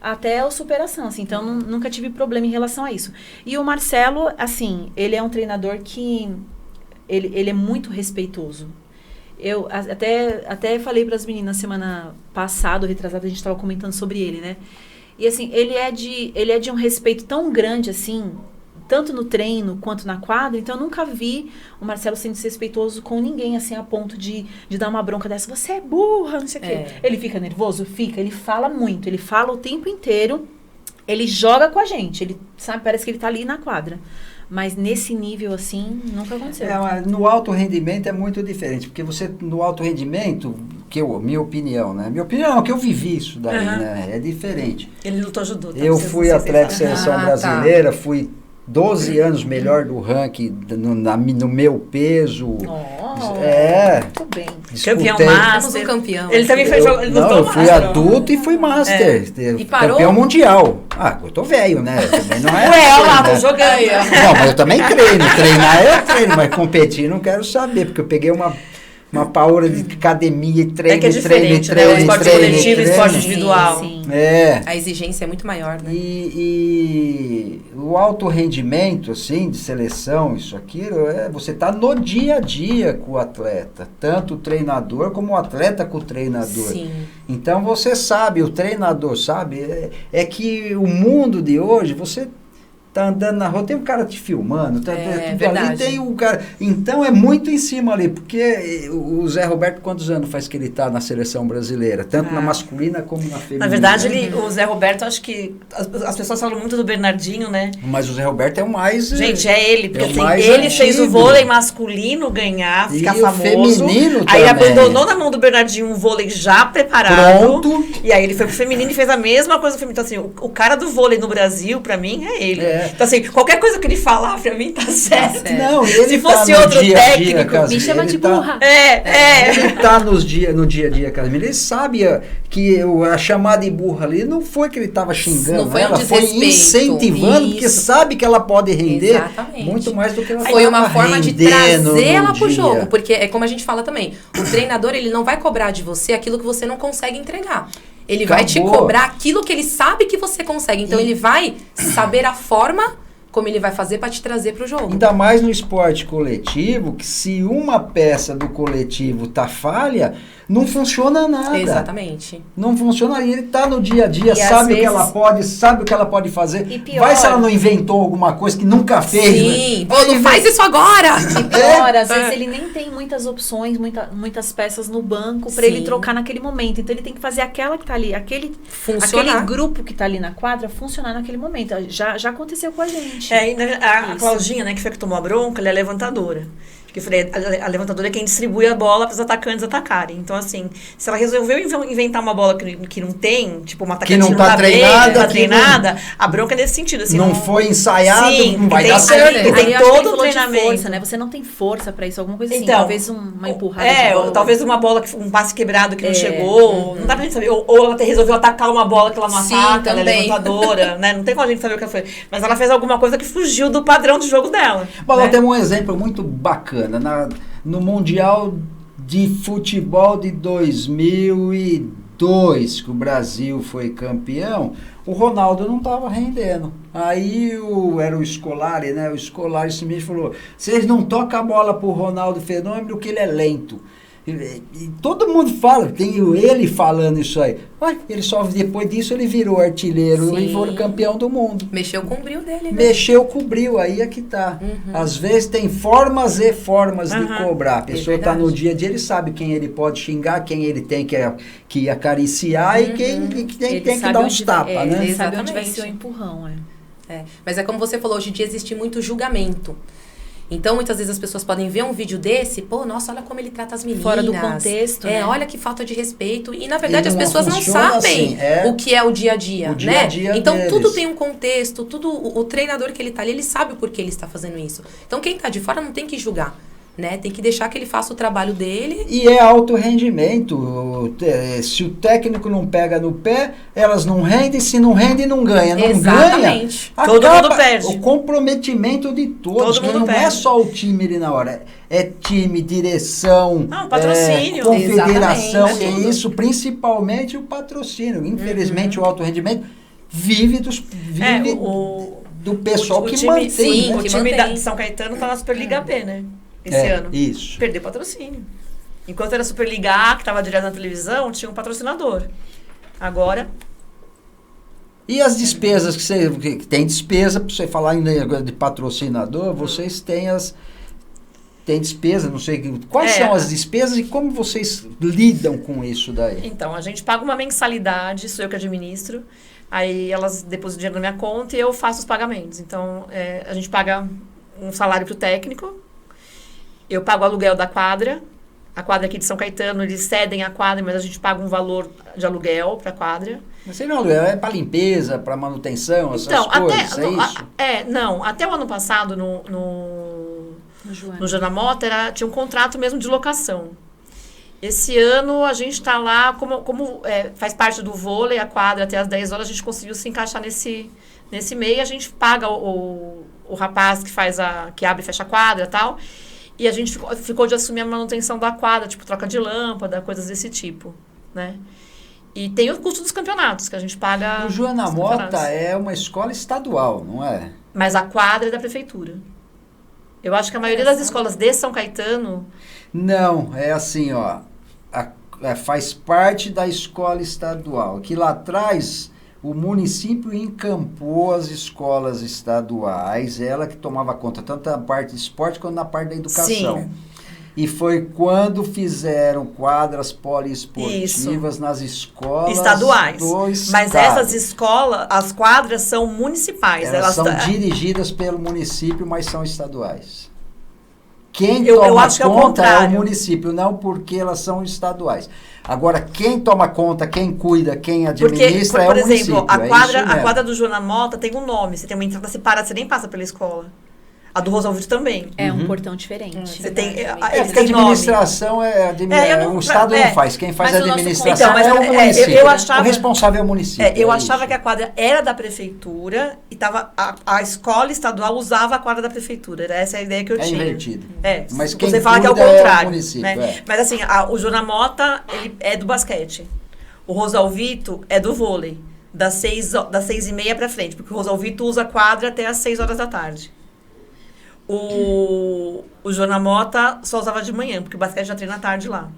até o Superação, assim, então nunca tive problema em relação a isso. E o Marcelo, assim, ele é um treinador que ele é muito respeitoso. Eu até falei para as meninas semana passada, retrasada, a gente estava comentando sobre ele, né? E assim, ele é de um respeito tão grande, assim, tanto no treino quanto na quadra, então eu nunca vi o Marcelo sendo desrespeitoso com ninguém, assim, a ponto de dar uma bronca dessa, você é burra, não sei o quê. Ele fica nervoso? Fica, ele fala muito, ele fala o tempo inteiro, ele joga com a gente, ele, sabe, parece que ele tá ali na quadra. Mas nesse nível, assim, nunca aconteceu. No alto rendimento é muito diferente, porque você, no alto rendimento, minha opinião, né? Minha opinião é que eu vivi isso daí, né? É diferente. Ele lutou judô. Eu fui atleta de seleção brasileira, fui 12 anos melhor do ranking no meu peso. Muito bem. Campeão master. Ele também foi jogar. Eu fui adulto e fui master. E parou? Campeão mundial. Eu tô velho, né? Também não é. Tô jogando. Não, mas eu também treino. Treinar eu treino, mas competir não quero saber, porque eu peguei uma paura de academia e treino, É que é diferente, né? O esporte coletivo e o esporte individual. Sim. A exigência é muito maior, né? E o alto rendimento, assim, de seleção, isso, aquilo, você tá no dia a dia com o atleta. Tanto o treinador como o atleta com o treinador. Sim. Então você sabe, o treinador sabe, é que o mundo de hoje, você tá andando na rua, tem um cara te filmando, verdade. Ali tem um cara. Então é muito em cima ali, porque o Zé Roberto, quantos anos faz que ele tá na seleção brasileira? Tanto na masculina como na feminina. Na verdade, o Zé Roberto, acho que as pessoas falam muito do Bernardinho, né? Mas o Zé Roberto é o mais. Gente, é ele, porque ele fez o vôlei masculino ganhar, ficar famoso. Feminino aí também. abandonou na mão do Bernardinho um vôlei já preparado. Pronto. E aí ele foi pro feminino e fez a mesma coisa no feminino. Então, assim, o cara do vôlei no Brasil, pra mim, é ele. Então, assim, qualquer coisa que ele falar, pra mim, tá certo. Não, ele se fosse tá outro técnico, me chama de burra. Ele tá no dia a dia, Casimiro. Ele sabe que a chamada de burra ali não foi que ele tava xingando, não foi ela foi incentivando, porque sabe que ela pode render muito mais do que ela foi uma forma de trazer ela pro dia. jogo, porque é como a gente fala também, o treinador, ele não vai cobrar de você aquilo que você não consegue entregar. Ele vai te cobrar aquilo que ele sabe que você consegue. Então ele vai saber a forma como ele vai fazer para te trazer para o jogo. Ainda mais no esporte coletivo, que se uma peça do coletivo tá falha, não funciona nada. Exatamente. Não funciona. E ele tá no dia a dia, sabe o que ela pode, sabe o que ela pode fazer. E pior, vai se ela não inventou alguma coisa que nunca fez. Sim, não faz isso agora! E pior, às vezes ele nem tem muitas opções, muitas peças no banco para ele trocar naquele momento. Então ele tem que fazer aquela que tá ali, aquele grupo que tá ali na quadra funcionar naquele momento. Já aconteceu com a gente. A Claudinha, né, que foi que tomou a bronca, ela é levantadora. Porque eu falei, a levantadora é quem distribui a bola para os atacantes atacarem. Então, assim, se ela resolveu inventar uma bola que não tem, tipo, uma atacante que não tá treinada, a bronca é nesse sentido. Assim, não foi ensaiado, não vai dar certo. Tem Tem todo o treinamento. Força, né? Você não tem força para isso, alguma coisa assim. Então, talvez uma empurrada de bola. Talvez uma bola, um passe quebrado que não chegou. Não dá pra gente saber. Ou ela resolveu atacar uma bola que ela não ataca, ela é levantadora, né? Não tem como a gente saber o que ela foi. Mas ela fez alguma coisa que fugiu do padrão de jogo dela. Bom, nós temos um exemplo muito bacana. No Mundial de Futebol de 2002, que o Brasil foi campeão, o Ronaldo não estava rendendo. Aí era o Scolari, né? O Scolari simplesmente falou, vocês não tocam a bola pro Ronaldo Fenômeno que ele é lento. E todo mundo fala, tem ele falando isso aí. Ele só depois disso ele virou artilheiro e foi campeão do mundo. Mexeu com o bril dele, né? Mexeu com o bril, aí é que tá. Às vezes tem formas e formas de cobrar. A pessoa tá no dia a dia, ele sabe quem ele pode xingar, quem ele tem que acariciar e quem tem que dar uns tapas, né? Ele sabe onde vai ser o empurrão, Mas é como você falou, hoje em dia existe muito julgamento. Então, muitas vezes as pessoas podem ver um vídeo desse, nossa, olha como ele trata as meninas. Fora do contexto, né? Olha que falta de respeito. E, na verdade, as pessoas não sabem o que é o dia a dia, né? Então, tudo tem um contexto, o treinador que ele tá ali, ele sabe o porquê ele está fazendo isso. Então, quem tá de fora não tem que julgar, né? Tem que deixar que ele faça o trabalho dele. E é alto rendimento. Se o técnico não pega no pé, elas não rendem. Se não rende, não ganha. Não ganha. Todo mundo perde. O comprometimento de todos. Que não é só o time ali na hora. É time, direção, patrocínio. Confederação. É isso, principalmente o patrocínio. Infelizmente, o alto rendimento vive do pessoal que mantém. Sim, o time de São Caetano tá na Superliga B, né? Esse ano. Isso. Perdeu patrocínio. Enquanto era Superliga A, que estava direto na televisão, tinha um patrocinador. Agora... E as despesas que tem despesa, para você falar ainda de patrocinador, vocês têm tem despesa, não sei, quais são as despesas e como vocês lidam com isso daí? Então, a gente paga uma mensalidade, sou eu que administro, aí elas depositam dinheiro na minha conta e eu faço os pagamentos. Então, a gente paga um salário para o técnico, eu pago o aluguel da quadra. A quadra aqui de São Caetano, eles cedem a quadra, mas a gente paga um valor de aluguel para a quadra. Mas você não aluguel, é para limpeza, para manutenção, essas coisas, isso? Não, até o ano passado, no Joana Mota, tinha um contrato mesmo de locação. Esse ano, a gente está lá, como faz parte do vôlei, a quadra até às 10 horas, a gente conseguiu se encaixar nesse meio, a gente paga o rapaz que abre e fecha a quadra e tal. E a gente ficou de assumir a manutenção da quadra, tipo, troca de lâmpada, coisas desse tipo, né? E tem o custo dos campeonatos, que a gente paga... O Joana Mota é uma escola estadual, não é? Mas a quadra é da prefeitura. Eu acho que a maioria das escolas de São Caetano... Não, é assim, ó. Faz parte da escola estadual. Que lá atrás, o município encampou as escolas estaduais, ela que tomava conta tanto da parte de esporte quanto da parte da educação. Sim. E foi quando fizeram quadras poliesportivas nas escolas estaduais. Do estado. Mas essas escolas, as quadras são municipais. Elas são dirigidas pelo município, mas são estaduais. Quem eu toma acho que conta é o município, não porque elas são estaduais. Agora, quem toma conta, quem cuida, quem administra é o município. Por exemplo, a quadra do Joana Mota tem um nome. Você tem uma entrada separada, você nem passa pela escola. A do Rosalvito também. É um portão diferente. Você tem, porque a administração o Estado não faz. Quem faz a administração é o município. O responsável é o município. Eu achava que a quadra era da prefeitura e a escola estadual usava a quadra da prefeitura. Era essa a ideia que eu tinha. É invertido. Mas quem você fala que é o cuida contrário. É o município, né? Mas assim, o Joana Mota ele é do basquete. O Rosalvito é do vôlei. Das 6h30 pra frente. Porque o Rosalvito usa a quadra até as 6 horas da tarde. O Joana Mota só usava de manhã, porque o basquete já treina à tarde lá.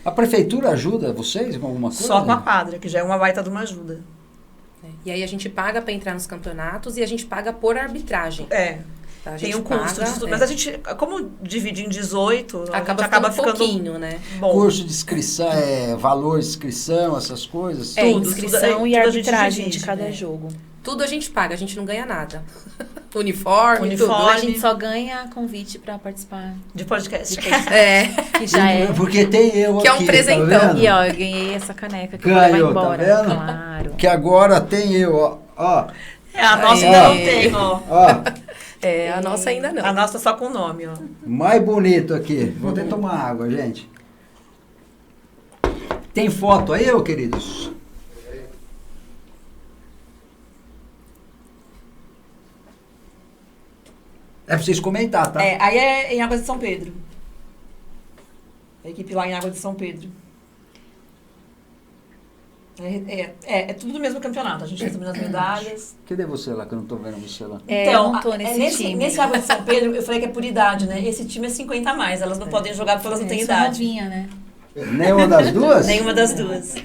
A prefeitura ajuda vocês com alguma coisa? Só com a quadra, que já é uma baita de uma ajuda. E aí a gente paga para entrar nos campeonatos e a gente paga por arbitragem. Tá, tem um custo disso tudo. Mas a gente, como divide em 18, acaba ficando pouquinho, né? Bom. Curso de inscrição, valor de inscrição, essas coisas? Tudo, inscrição e arbitragem de cada jogo. Tudo a gente paga, a gente não ganha nada. Uniforme, tudo. A gente só ganha convite pra participar de podcast. Que já é. Porque tem eu que aqui, é um presentão. Tá e ó, eu ganhei essa caneca que eu vou levar embora. Tá vendo? Claro. Que agora tem eu, ó. A nossa ainda não tem, ó. A nossa ainda não. A nossa só com o nome, ó. Mais bonito aqui. Vou até tomar água, gente. Tem foto aí, queridos? É pra vocês comentar, tá? Aí é em Águas de São Pedro. A equipe lá em Águas de São Pedro. É tudo do mesmo campeonato. A gente recebendo as medalhas. Cadê você lá, que eu não tô vendo você lá? Então, eu não tô nesse time. Nesse Águas de São Pedro, eu falei que é por idade, né? Esse time é 50 a mais. Elas não podem jogar porque elas não têm idade. Novinha, né? Nenhuma das duas? Nenhuma das duas.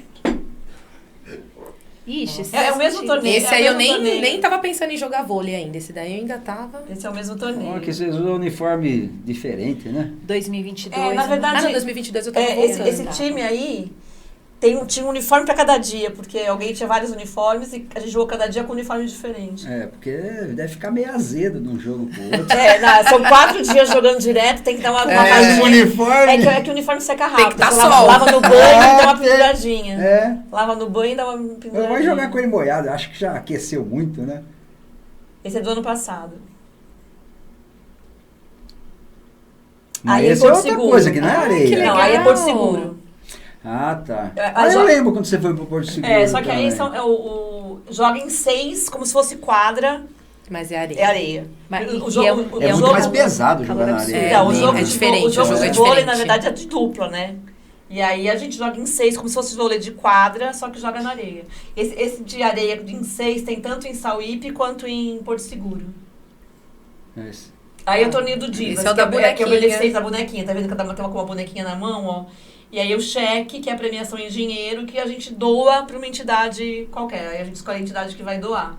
Ixi, é o mesmo torneio. Esse aí eu nem tava pensando em jogar vôlei ainda. Esse daí eu ainda tava. Esse é o mesmo torneio. Que vocês usam uniforme diferente, né? 2022. Na verdade, no 2022 eu tava esse time aí tinha um uniforme pra cada dia, porque alguém tinha vários uniformes e a gente jogou cada dia com um uniforme diferente. Porque deve ficar meio azedo de um jogo pro outro. São 4 dias jogando direto, tem que dar uma o uniforme. É que o uniforme seca rápido. Tem que dar você sol. lava no banho e dá uma penduradinha. Lava no banho e dá uma penduradinha. Eu vou jogar com ele molhado, acho que já aqueceu muito, né? Esse é do ano passado. Mas aí esse é outra coisa, que não é areia. Não, aí é Porto Seguro. Ah, tá. Eu lembro quando você foi pro Porto Seguro. Só que aí joga em 6, como se fosse quadra. Mas é areia. É areia. O jogo é muito mais pesado jogar na areia. O jogo é diferente. O jogo de vôlei, na verdade, é de dupla, né? E aí a gente joga em 6, como se fosse vôlei de quadra, só que joga na areia. Esse de areia em 6 tem tanto em Sauípe quanto em Porto Seguro. Esse. Aí é o torneio do Divas, esse é o da bonequinha. Que é o beneficente da bonequinha. Tá vendo que cada uma tem uma bonequinha na mão, ó? E aí o cheque, que é a premiação em dinheiro, que a gente doa para uma entidade qualquer. Aí a gente escolhe a entidade que vai doar.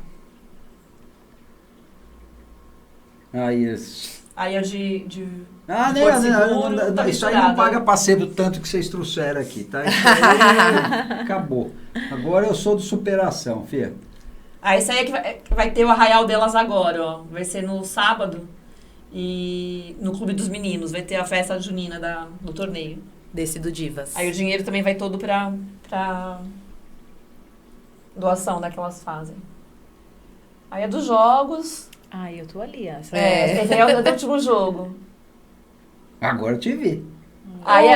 Aí é de isso aí não paga passeio do tanto que vocês trouxeram aqui, tá? Isso aí acabou. Agora eu sou de superação, Fê. Isso aí é que vai ter o arraial delas agora, ó. Vai ser no sábado. E no Clube dos Meninos vai ter a festa junina do torneio. Desse do Divas. Aí o dinheiro também vai todo pra doação que elas fazem. Aí é dos jogos. Eu tô ali. Esse aí é do último jogo. Agora eu te vi. Aí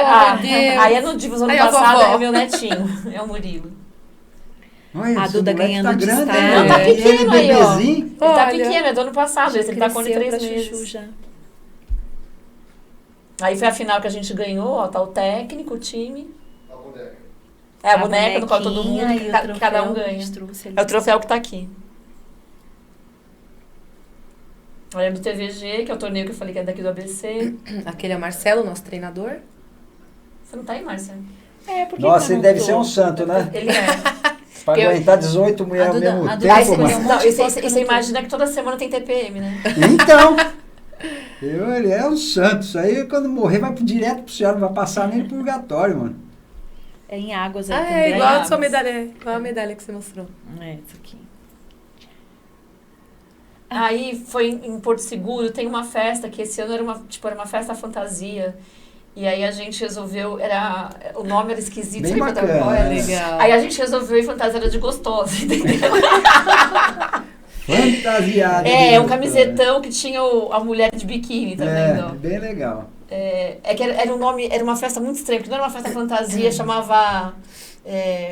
é no Divas ano passado, é o meu netinho. É o Murilo. Olha, a Duda ganhando tá grande, Não, tá pequeno aí, ó. Ele tá pequeno, é do ano passado. Ele tá com 3 meses. Já. Aí foi a final que a gente ganhou, ó, tá o técnico, o time. A boneca. A boneca no qual todo mundo, bonequinha e o troféu cada um que a ganha. gente trouxe ali. É o troféu que tá aqui. Olha, do TVG, que é o torneio que eu falei que é daqui do ABC. Aquele é o Marcelo, nosso treinador. Você não tá aí, Márcia? Porque Nossa, eu ele não deve tô. ser um santo, né? Ele é. Pra aguentar 18 mulheres ao Duda- mesmo a Duda tempo, escolheu mano. um Não, monte de e foto que eu você não tô. imagina que toda semana tem TPM, né? Então, ele é um santo. Isso aí, quando morrer, vai direto pro céu, não vai passar nem no purgatório, mano. É em águas aí Ah, também. é igual a Águas. sua medalha, igual a medalha que você mostrou. É, isso aqui. Aí foi em Porto Seguro, tem uma festa que esse ano era uma festa fantasia. E aí a gente resolveu, o nome era esquisito, Bem sabe bacana, qual era? né? Legal. Aí a gente resolveu ir fantasiada de gostosa, entendeu? Fantasiado. É um camisetão que tinha a mulher de biquíni também, ó. Bem legal. É que era um nome, era uma festa muito estranha, porque não era uma festa fantasia, chamava...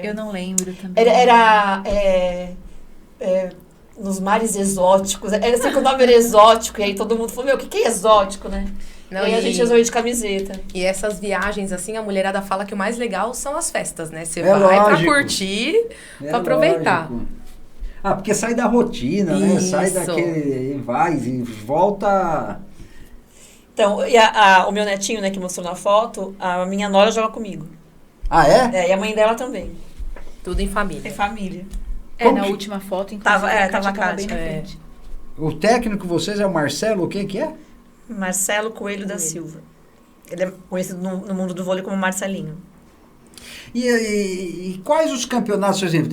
Eu não lembro também. Nos mares exóticos. Era assim que o nome era exótico, e aí todo mundo falou, meu, o que é exótico, né? Não, e aí a gente resolveu ir de camiseta. E essas viagens, assim, a mulherada fala que o mais legal são as festas, né? Você É vai pra lógico. curtir, É pra aproveitar. lógico. Ah, porque sai da rotina, né? Sai Isso. daquele... Vai e volta... Então, e o meu netinho, né, que mostrou na foto, a minha nora joga comigo. Ah, é? E a mãe dela também. Tudo em família. É família. Na última foto, inclusive, Tava a Kátia bem na frente. O técnico de vocês é o Marcelo, quem que é? Marcelo Coelho da Silva. Ele é conhecido no mundo do vôlei como Marcelinho. E quais os campeonatos, por exemplo,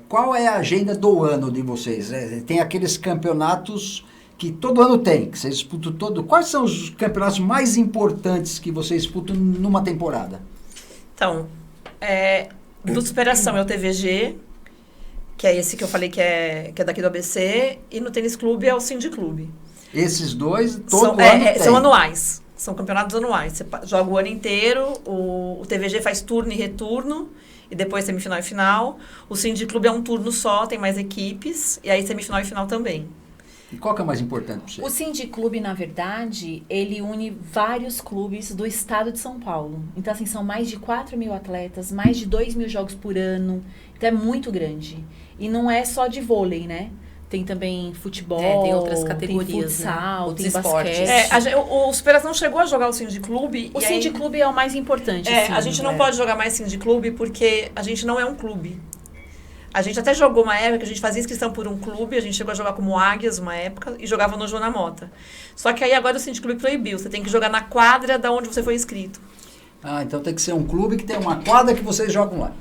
qual é a agenda do ano de vocês? Tem aqueles campeonatos que todo ano tem, que vocês disputam todo. Quais são os campeonatos mais importantes que vocês disputam numa temporada? Então, do Superação é o TVG, que é esse que eu falei que é daqui do ABC, e no Tênis Clube é o Cindy Clube. Esses dois, todo ano tem. São anuais. São campeonatos anuais. Você joga o ano inteiro, o TVG faz turno e retorno, e depois semifinal e final. O Cindy Clube é um turno só, tem mais equipes, e aí semifinal e final também. E qual que é o mais importante para você? O Cindy Clube, na verdade, ele une vários clubes do estado de São Paulo. Então, assim, são mais de 4 mil atletas, mais de 2 mil jogos por ano. Então, é muito grande. E não é só de vôlei, né? Tem também futebol, tem outras categorias, tem futsal, né? Outros tem esportes. basquete. O Superação chegou a jogar o Cindy Clube. O e Cindy aí, Clube é o mais importante, assim, a gente não pode jogar mais Cindy Clube porque a gente não é um clube. A gente até jogou uma época que a gente fazia inscrição por um clube, a gente chegou a jogar como Águias uma época e jogava no Joana Mota. Só que aí agora o Cindy Clube proibiu, você tem que jogar na quadra da onde você foi inscrito. Ah, então tem que ser um clube que tem uma quadra que vocês jogam lá.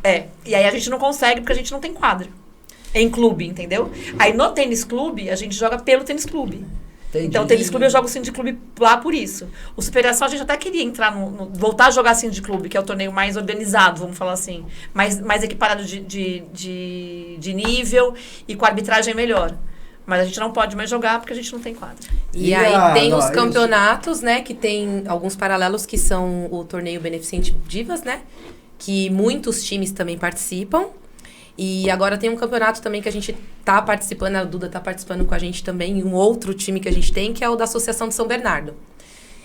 E aí a gente não consegue porque a gente não tem quadra. Em clube, entendeu? Aí no Tênis Clube, a gente joga pelo Tênis Clube. Entendi. Então, o Tênis Clube eu jogo o Cindy Clube lá por isso. O Superação a gente até queria entrar voltar a jogar Cindy Clube, que é o torneio mais organizado, vamos falar assim. Mais equiparado de nível e com arbitragem melhor. Mas a gente não pode mais jogar porque a gente não tem quadra. E aí tem os campeonatos, né? Que tem alguns paralelos que são o torneio Beneficente Divas, né? Que muitos times também participam. E agora tem um campeonato também que a gente tá participando, a Duda tá participando com a gente também, e um outro time que a gente tem, que é o da Associação de São Bernardo.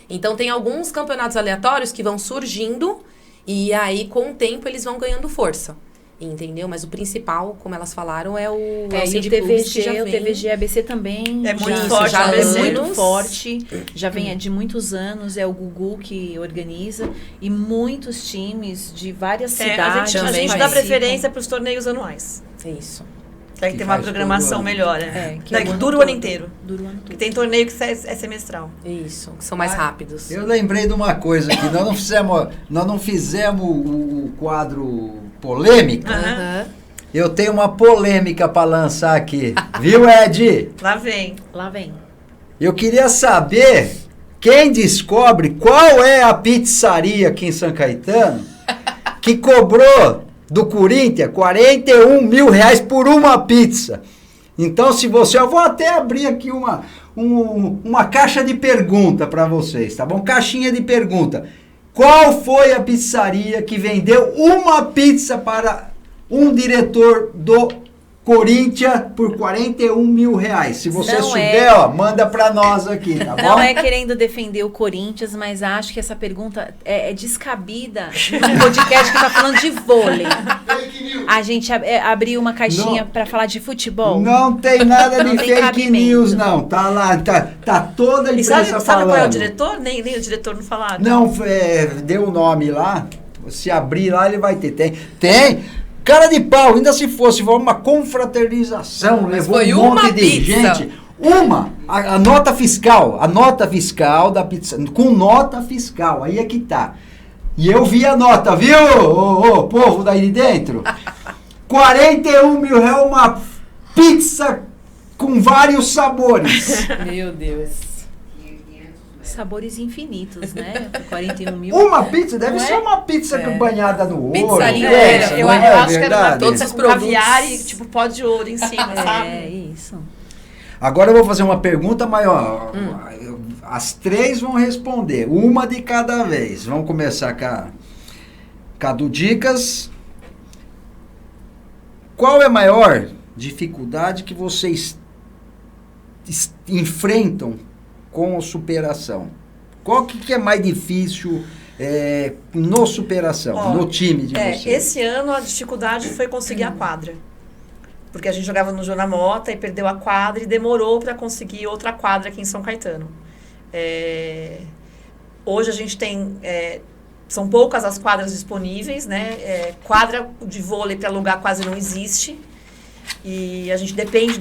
Então tem alguns campeonatos aleatórios que vão surgindo, e aí com o tempo eles vão ganhando força. Entendeu? Mas o principal, como elas falaram, é o Cindy Clubes, que já vem. O TVG ABC também é muito forte, já é ABC. muito forte, já vem de muitos anos, é o Gugu que organiza, e muitos times de várias cidades. A gente dá preferência para os torneios anuais. Isso. Tem que ter uma programação melhor, que dura o ano inteiro. Dura o ano todo. E tem torneio que é semestral. Isso, que são mais rápidos. Eu lembrei de uma coisa aqui, nós não fizemos o quadro polêmica. Eu tenho uma polêmica para lançar aqui. Viu, Ed? Lá vem. Eu queria saber quem descobre qual é a pizzaria aqui em São Caetano que cobrou do Corinthians 41 mil reais por uma pizza. Então, eu vou até abrir aqui uma caixa de pergunta para vocês, tá bom? Caixinha de pergunta. Qual foi a pizzaria que vendeu uma pizza para um diretor do Corinthians por 41 mil reais. Se você Não souber, ó, manda pra nós aqui, tá bom? Não é querendo defender o Corinthians, mas acho que essa pergunta é descabida num podcast que tá falando de vôlei. A gente abriu uma caixinha pra falar de futebol. Não tem nada Não de tem fake cabimento. news, não. Tá lá, tá toda a E imprensa sabe falando. qual é o diretor? Nem o diretor não falaram. Não, deu o nome lá. Se abrir lá, ele vai ter. Tem. Cara de pau, ainda se fosse uma confraternização, Mas levou foi um uma monte de pizza. gente. A nota fiscal da pizza, com nota fiscal, aí é que tá. E eu vi a nota, viu, ô povo daí de dentro? 41 mil reais uma pizza com vários sabores. Meu Deus. Sabores infinitos, né? Por 41 mil. Uma pizza, deve Não ser é? uma pizza banhada no ouro. Pizzaria pensa, Eu não é acho que era uma verdade? pizza Todos os com produtos. caviar e tipo pó de ouro em cima, sabe? É isso. Agora eu vou fazer uma pergunta maior. As três vão responder, uma de cada vez. Vamos começar com a do Dicas. Qual é a maior dificuldade que vocês enfrentam com a superação? Qual que é mais difícil no superação, Ó, no time de vocês? Esse ano a dificuldade foi conseguir a quadra. Porque a gente jogava no Joana Mota e perdeu a quadra e demorou para conseguir outra quadra aqui em São Caetano. Hoje a gente tem... são poucas as quadras disponíveis, né? Quadra de vôlei para alugar quase não existe. E a gente depende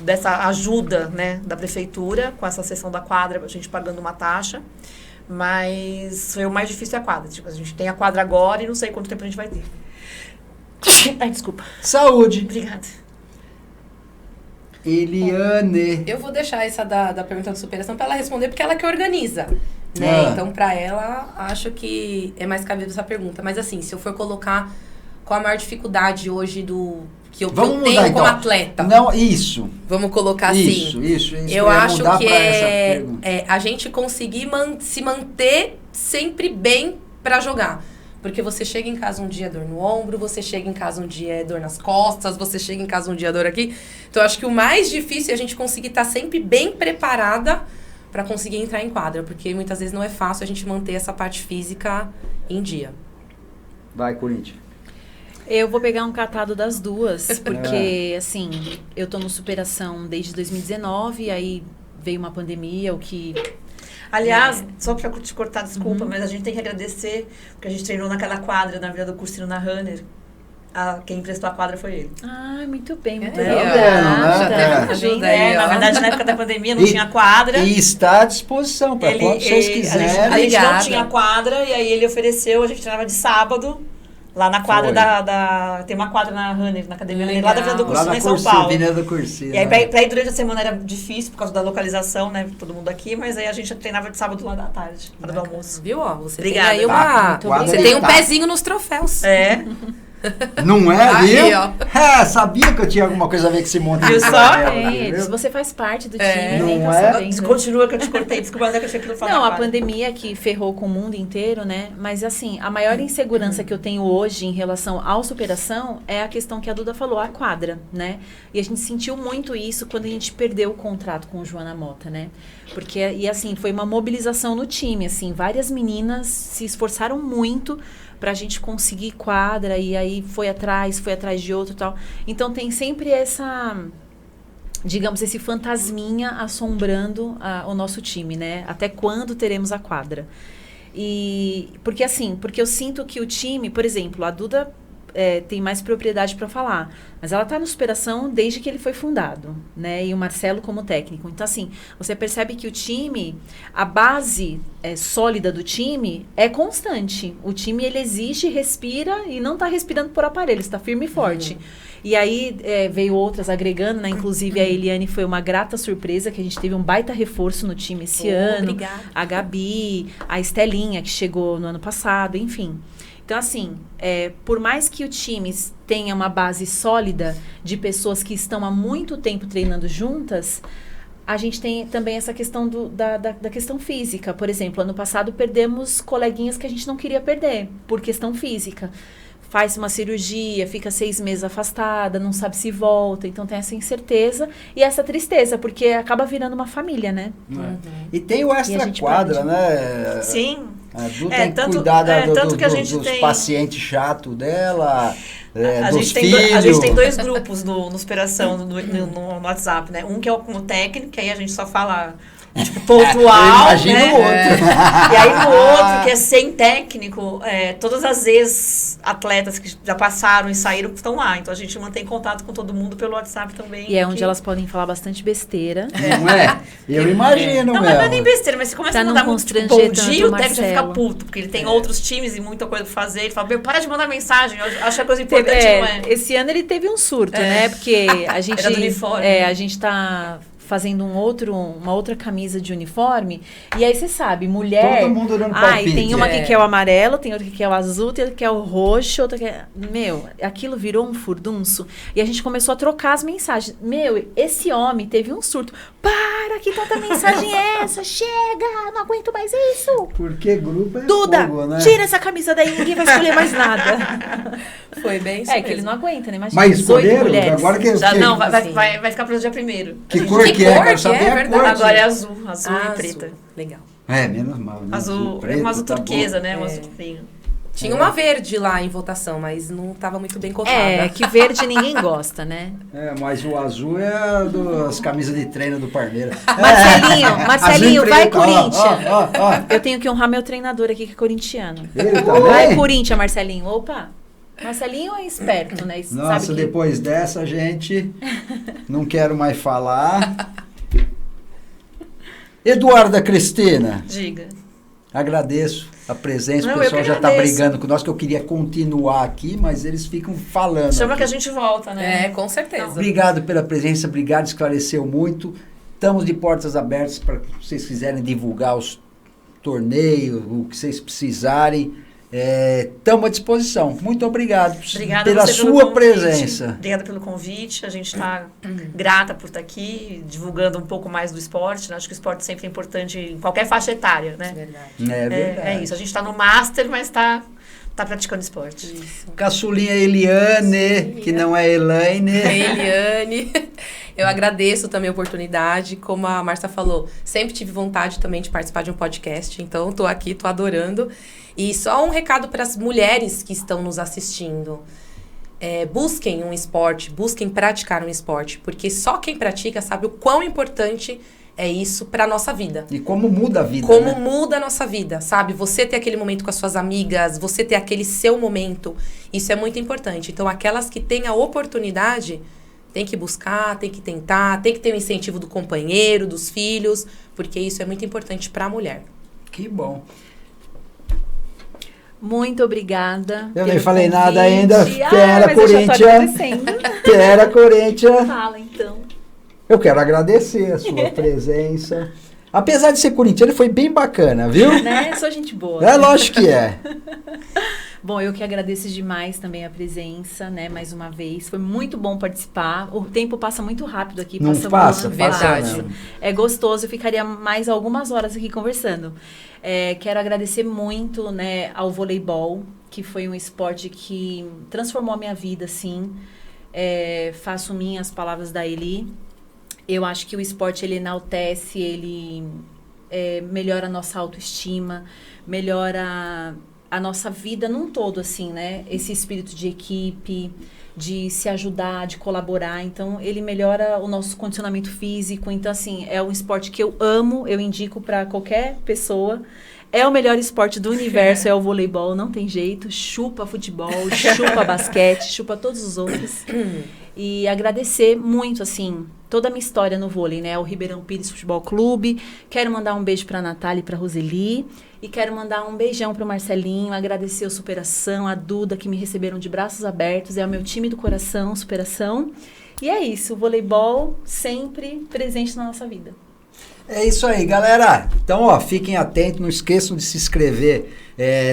dessa ajuda, né, da prefeitura, com essa cessão da quadra, a gente pagando uma taxa. Mas foi o mais difícil a quadra. Tipo, a gente tem a quadra agora e não sei quanto tempo a gente vai ter. Ai, desculpa. Saúde. Obrigada. Eliane. Eu vou deixar essa da pergunta de superação para ela responder, porque ela que organiza, né? Ah. Então, para ela, acho que é mais cabível essa pergunta. Mas assim, se eu for colocar qual a maior dificuldade hoje que eu tenho mudar, como atleta. Não, isso. Vamos colocar assim. Isso. Eu ia acho mudar que pra essa pergunta. a gente conseguir se manter sempre bem para jogar. Porque você chega em casa um dia dor no ombro, você chega em casa um dia dor nas costas, você chega em casa um dia dor aqui. Então, eu acho que o mais difícil é a gente conseguir estar sempre bem preparada para conseguir entrar em quadra. Porque muitas vezes não é fácil a gente manter essa parte física em dia. Vai, Corinthians. Eu vou pegar um catado das duas, porque, assim, eu tô no superação desde 2019, aí veio uma pandemia, o que... Aliás, só para te cortar, desculpa, mas a gente tem que agradecer, porque a gente treinou naquela quadra, na Vila do Cursino, na Runner. Quem emprestou a quadra foi ele. Ah, muito bem, muito É, obrigada. já teve ajuda aí, ó. Na verdade, na época da pandemia, não tinha quadra. E está à disposição para quando vocês A quiserem. gente não Obrigada. tinha quadra, e aí ele ofereceu, a gente treinava de sábado, lá na quadra tem uma quadra na Runner, na academia Runner, lá da Vila do Lá Cursino, na em São Paulo. Avenida do Cursino. E aí, pra ir durante a semana era difícil, por causa da localização, né? Todo mundo aqui, mas aí a gente treinava de sábado lá da tarde, hora do almoço. Viu? Ó, você Obrigada. tem aí Tá, você muito tem um obrigada. pezinho nos troféus. Não é, Aí, viu? ó. Sabia que eu tinha alguma coisa a ver com esse monte Viu de só? papel aqui, É, viu? se você faz parte do time, É, nem não tá é? sabendo. Continua que eu te cortei, desculpa, mas é que eu achei que não falava. Não, a pandemia que ferrou com o mundo inteiro, né? Mas assim, a maior insegurança que eu tenho hoje em relação à superação é a questão que a Duda falou, a quadra, né? E a gente sentiu muito isso quando a gente perdeu o contrato com o Joana Mota, né? Porque, e assim, foi uma mobilização no time, assim, várias meninas se esforçaram muito pra gente conseguir quadra, e aí foi atrás de outro e tal. Então tem sempre essa, digamos, esse fantasminha assombrando o nosso time, né? Até quando teremos a quadra? E porque eu sinto que o time, por exemplo, a Duda tem mais propriedade para falar, mas ela está na superação desde que ele foi fundado, né? E o Marcelo como técnico. Então, assim, você percebe que o time, a base sólida do time é constante. O time, ele existe, respira e não está respirando por aparelho, está firme e forte. E aí veio outras agregando, né? Inclusive a Eliane foi uma grata surpresa, que a gente teve um baita reforço no time esse ano. Obrigada. A Gabi, a Estelinha, que chegou no ano passado, enfim. Então, assim, por mais que o time tenha uma base sólida de pessoas que estão há muito tempo treinando juntas, a gente tem também essa questão da questão física. Por exemplo, ano passado perdemos coleguinhas que a gente não queria perder, por questão física. faz uma cirurgia, fica 6 meses afastada, não sabe se volta. Então tem essa incerteza e essa tristeza, porque acaba virando uma família, né? E tem o extra-quadra, né? Sim. A Du tem que cuidar dos pacientes chatos dela, dos filhos. A gente tem 2 grupos no Superação, no WhatsApp, né? Um que é com o técnico, que aí a gente só fala... Tipo, pontual, Imagina né? o outro. E aí no outro, que é sem técnico, todas as ex-atletas que já passaram e saíram estão lá. Então a gente mantém contato com todo mundo pelo WhatsApp também. E é onde elas podem falar bastante besteira. Não é? Eu imagino não, mesmo. Não é nem besteira, mas você começa a mandar muito bom dia, o técnico já fica puto, porque ele tem outros times e muita coisa pra fazer. Ele fala, meu, para de mandar mensagem, eu acho que a coisa importante não é. Esse ano ele teve um surto, né? Porque a gente... Era do uniforme. A gente tá... fazendo uma outra camisa de uniforme, e aí você sabe, mulher... Todo mundo dando palpite. Tem uma que quer o amarelo, tem outra que quer o azul, tem outra que quer o roxo, outra que quer... Meu, aquilo virou um furdunço, e a gente começou a trocar as mensagens. Meu, esse homem teve um surto. Para, que tanta mensagem é essa? Chega, não aguento mais isso. Porque grupo é Duda, fogo, né? tira essa camisa daí, ninguém vai escolher mais nada. Foi bem isso que mesmo. ele não aguenta, né? Imagina, Mas escolheram? Agora que... Não, vai ficar pro dia 1º. Que cor que é? Quero saber a cor. Agora é azul e preta. Legal. Menos mal. Né? Azul, preto, um azul tá turquesa, bom. né? Um azul frio. Tinha uma verde lá em votação, mas não estava muito bem cotada. Que verde ninguém gosta, né? Mas o azul é das camisas de treino do Parmeira. Marcelinho, vai Corinthians. Eu tenho que honrar meu treinador aqui, que é corintiano. Ele também? Vai Corinthians, Marcelinho. Opa! Marcelinho é esperto, né? Nossa, sabe depois dessa, gente, não quero mais falar. Eduarda Cristina. Diga. Agradeço a presença, o pessoal já está brigando com nós, que eu queria continuar aqui, mas eles ficam falando. Chama aqui. Que a gente volta, né? Com certeza. Obrigado pela presença, obrigado, esclareceu muito. Estamos de portas abertas para vocês quiserem divulgar os torneios, o que vocês precisarem. Estamos à disposição. Muito obrigado pela sua presença. Obrigada pelo convite. A gente está grata por estar aqui, divulgando um pouco mais do esporte. Né? Acho que o esporte sempre é importante em qualquer faixa etária, né? Verdade. É verdade. É isso. A gente está no Master, mas está praticando esporte. Isso. Caçulinha Eliane, que não é Elaine. Eliane. Eu agradeço também a oportunidade. Como a Márcia falou, sempre tive vontade também de participar de um podcast. Então, estou aqui, estou adorando. E só um recado para as mulheres que estão nos assistindo. Busquem um esporte, busquem praticar um esporte. Porque só quem pratica sabe o quão importante é isso para a nossa vida. E como muda a vida, Como muda a nossa vida, sabe? Você ter aquele momento com as suas amigas, você ter aquele seu momento. Isso é muito importante. Então, aquelas que têm a oportunidade, tem que buscar, tem que tentar, tem que ter o incentivo do companheiro, dos filhos, porque isso é muito importante para a mulher. Que bom. Muito obrigada. Eu nem falei nada ainda. Mas Corinthians. Pera, Corinthians. Fala, então. Eu quero agradecer a sua presença. Apesar de ser corintiano, foi bem bacana, viu? Né? Sou gente boa. Lógico que é. Bom, eu que agradeço demais também a presença, né? Mais uma vez. Foi muito bom participar. O tempo passa muito rápido aqui. Não passa, verdade. É gostoso. Eu ficaria mais algumas horas aqui conversando. Quero agradecer muito, né, ao voleibol, que foi um esporte que transformou a minha vida, sim. Faço minhas palavras da Eli. Eu acho que o esporte, ele enaltece, ele melhora a nossa autoestima, melhora a nossa vida num todo, assim, né? Esse espírito de equipe, de se ajudar, de colaborar. Então, ele melhora o nosso condicionamento físico. Então, assim, é um esporte que eu amo, eu indico para qualquer pessoa. É o melhor esporte do universo, é o voleibol, não tem jeito. Chupa futebol, chupa basquete, chupa todos os outros. E agradecer muito, assim, toda a minha história no vôlei, né? O Ribeirão Pires Futebol Clube. Quero mandar um beijo para a Natália e para a Roseli. E quero mandar um beijão para o Marcelinho, agradecer o Superação, a Duda, que me receberam de braços abertos. É o meu time do coração, Superação. E é isso, o voleibol sempre presente na nossa vida. É isso aí, galera. Então, fiquem atentos, não esqueçam de se inscrever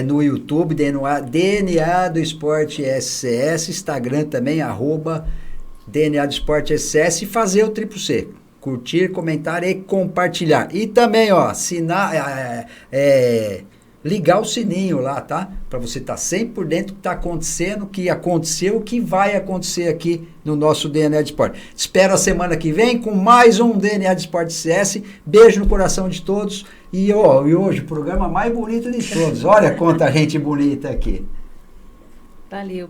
no YouTube, DNA do Esporte SCS, Instagram também, @DNA do Esporte SCS, e fazer o triplo C. Curtir, comentar e compartilhar. E também, ligar o sininho lá, tá? Para você estar sempre por dentro do que está acontecendo, o que aconteceu, o que vai acontecer aqui no nosso DNA de Esporte. Espero a semana que vem com mais um DNA de Esporte CS. Beijo no coração de todos. E hoje o programa mais bonito de todos. Olha quanta gente bonita aqui. Valeu.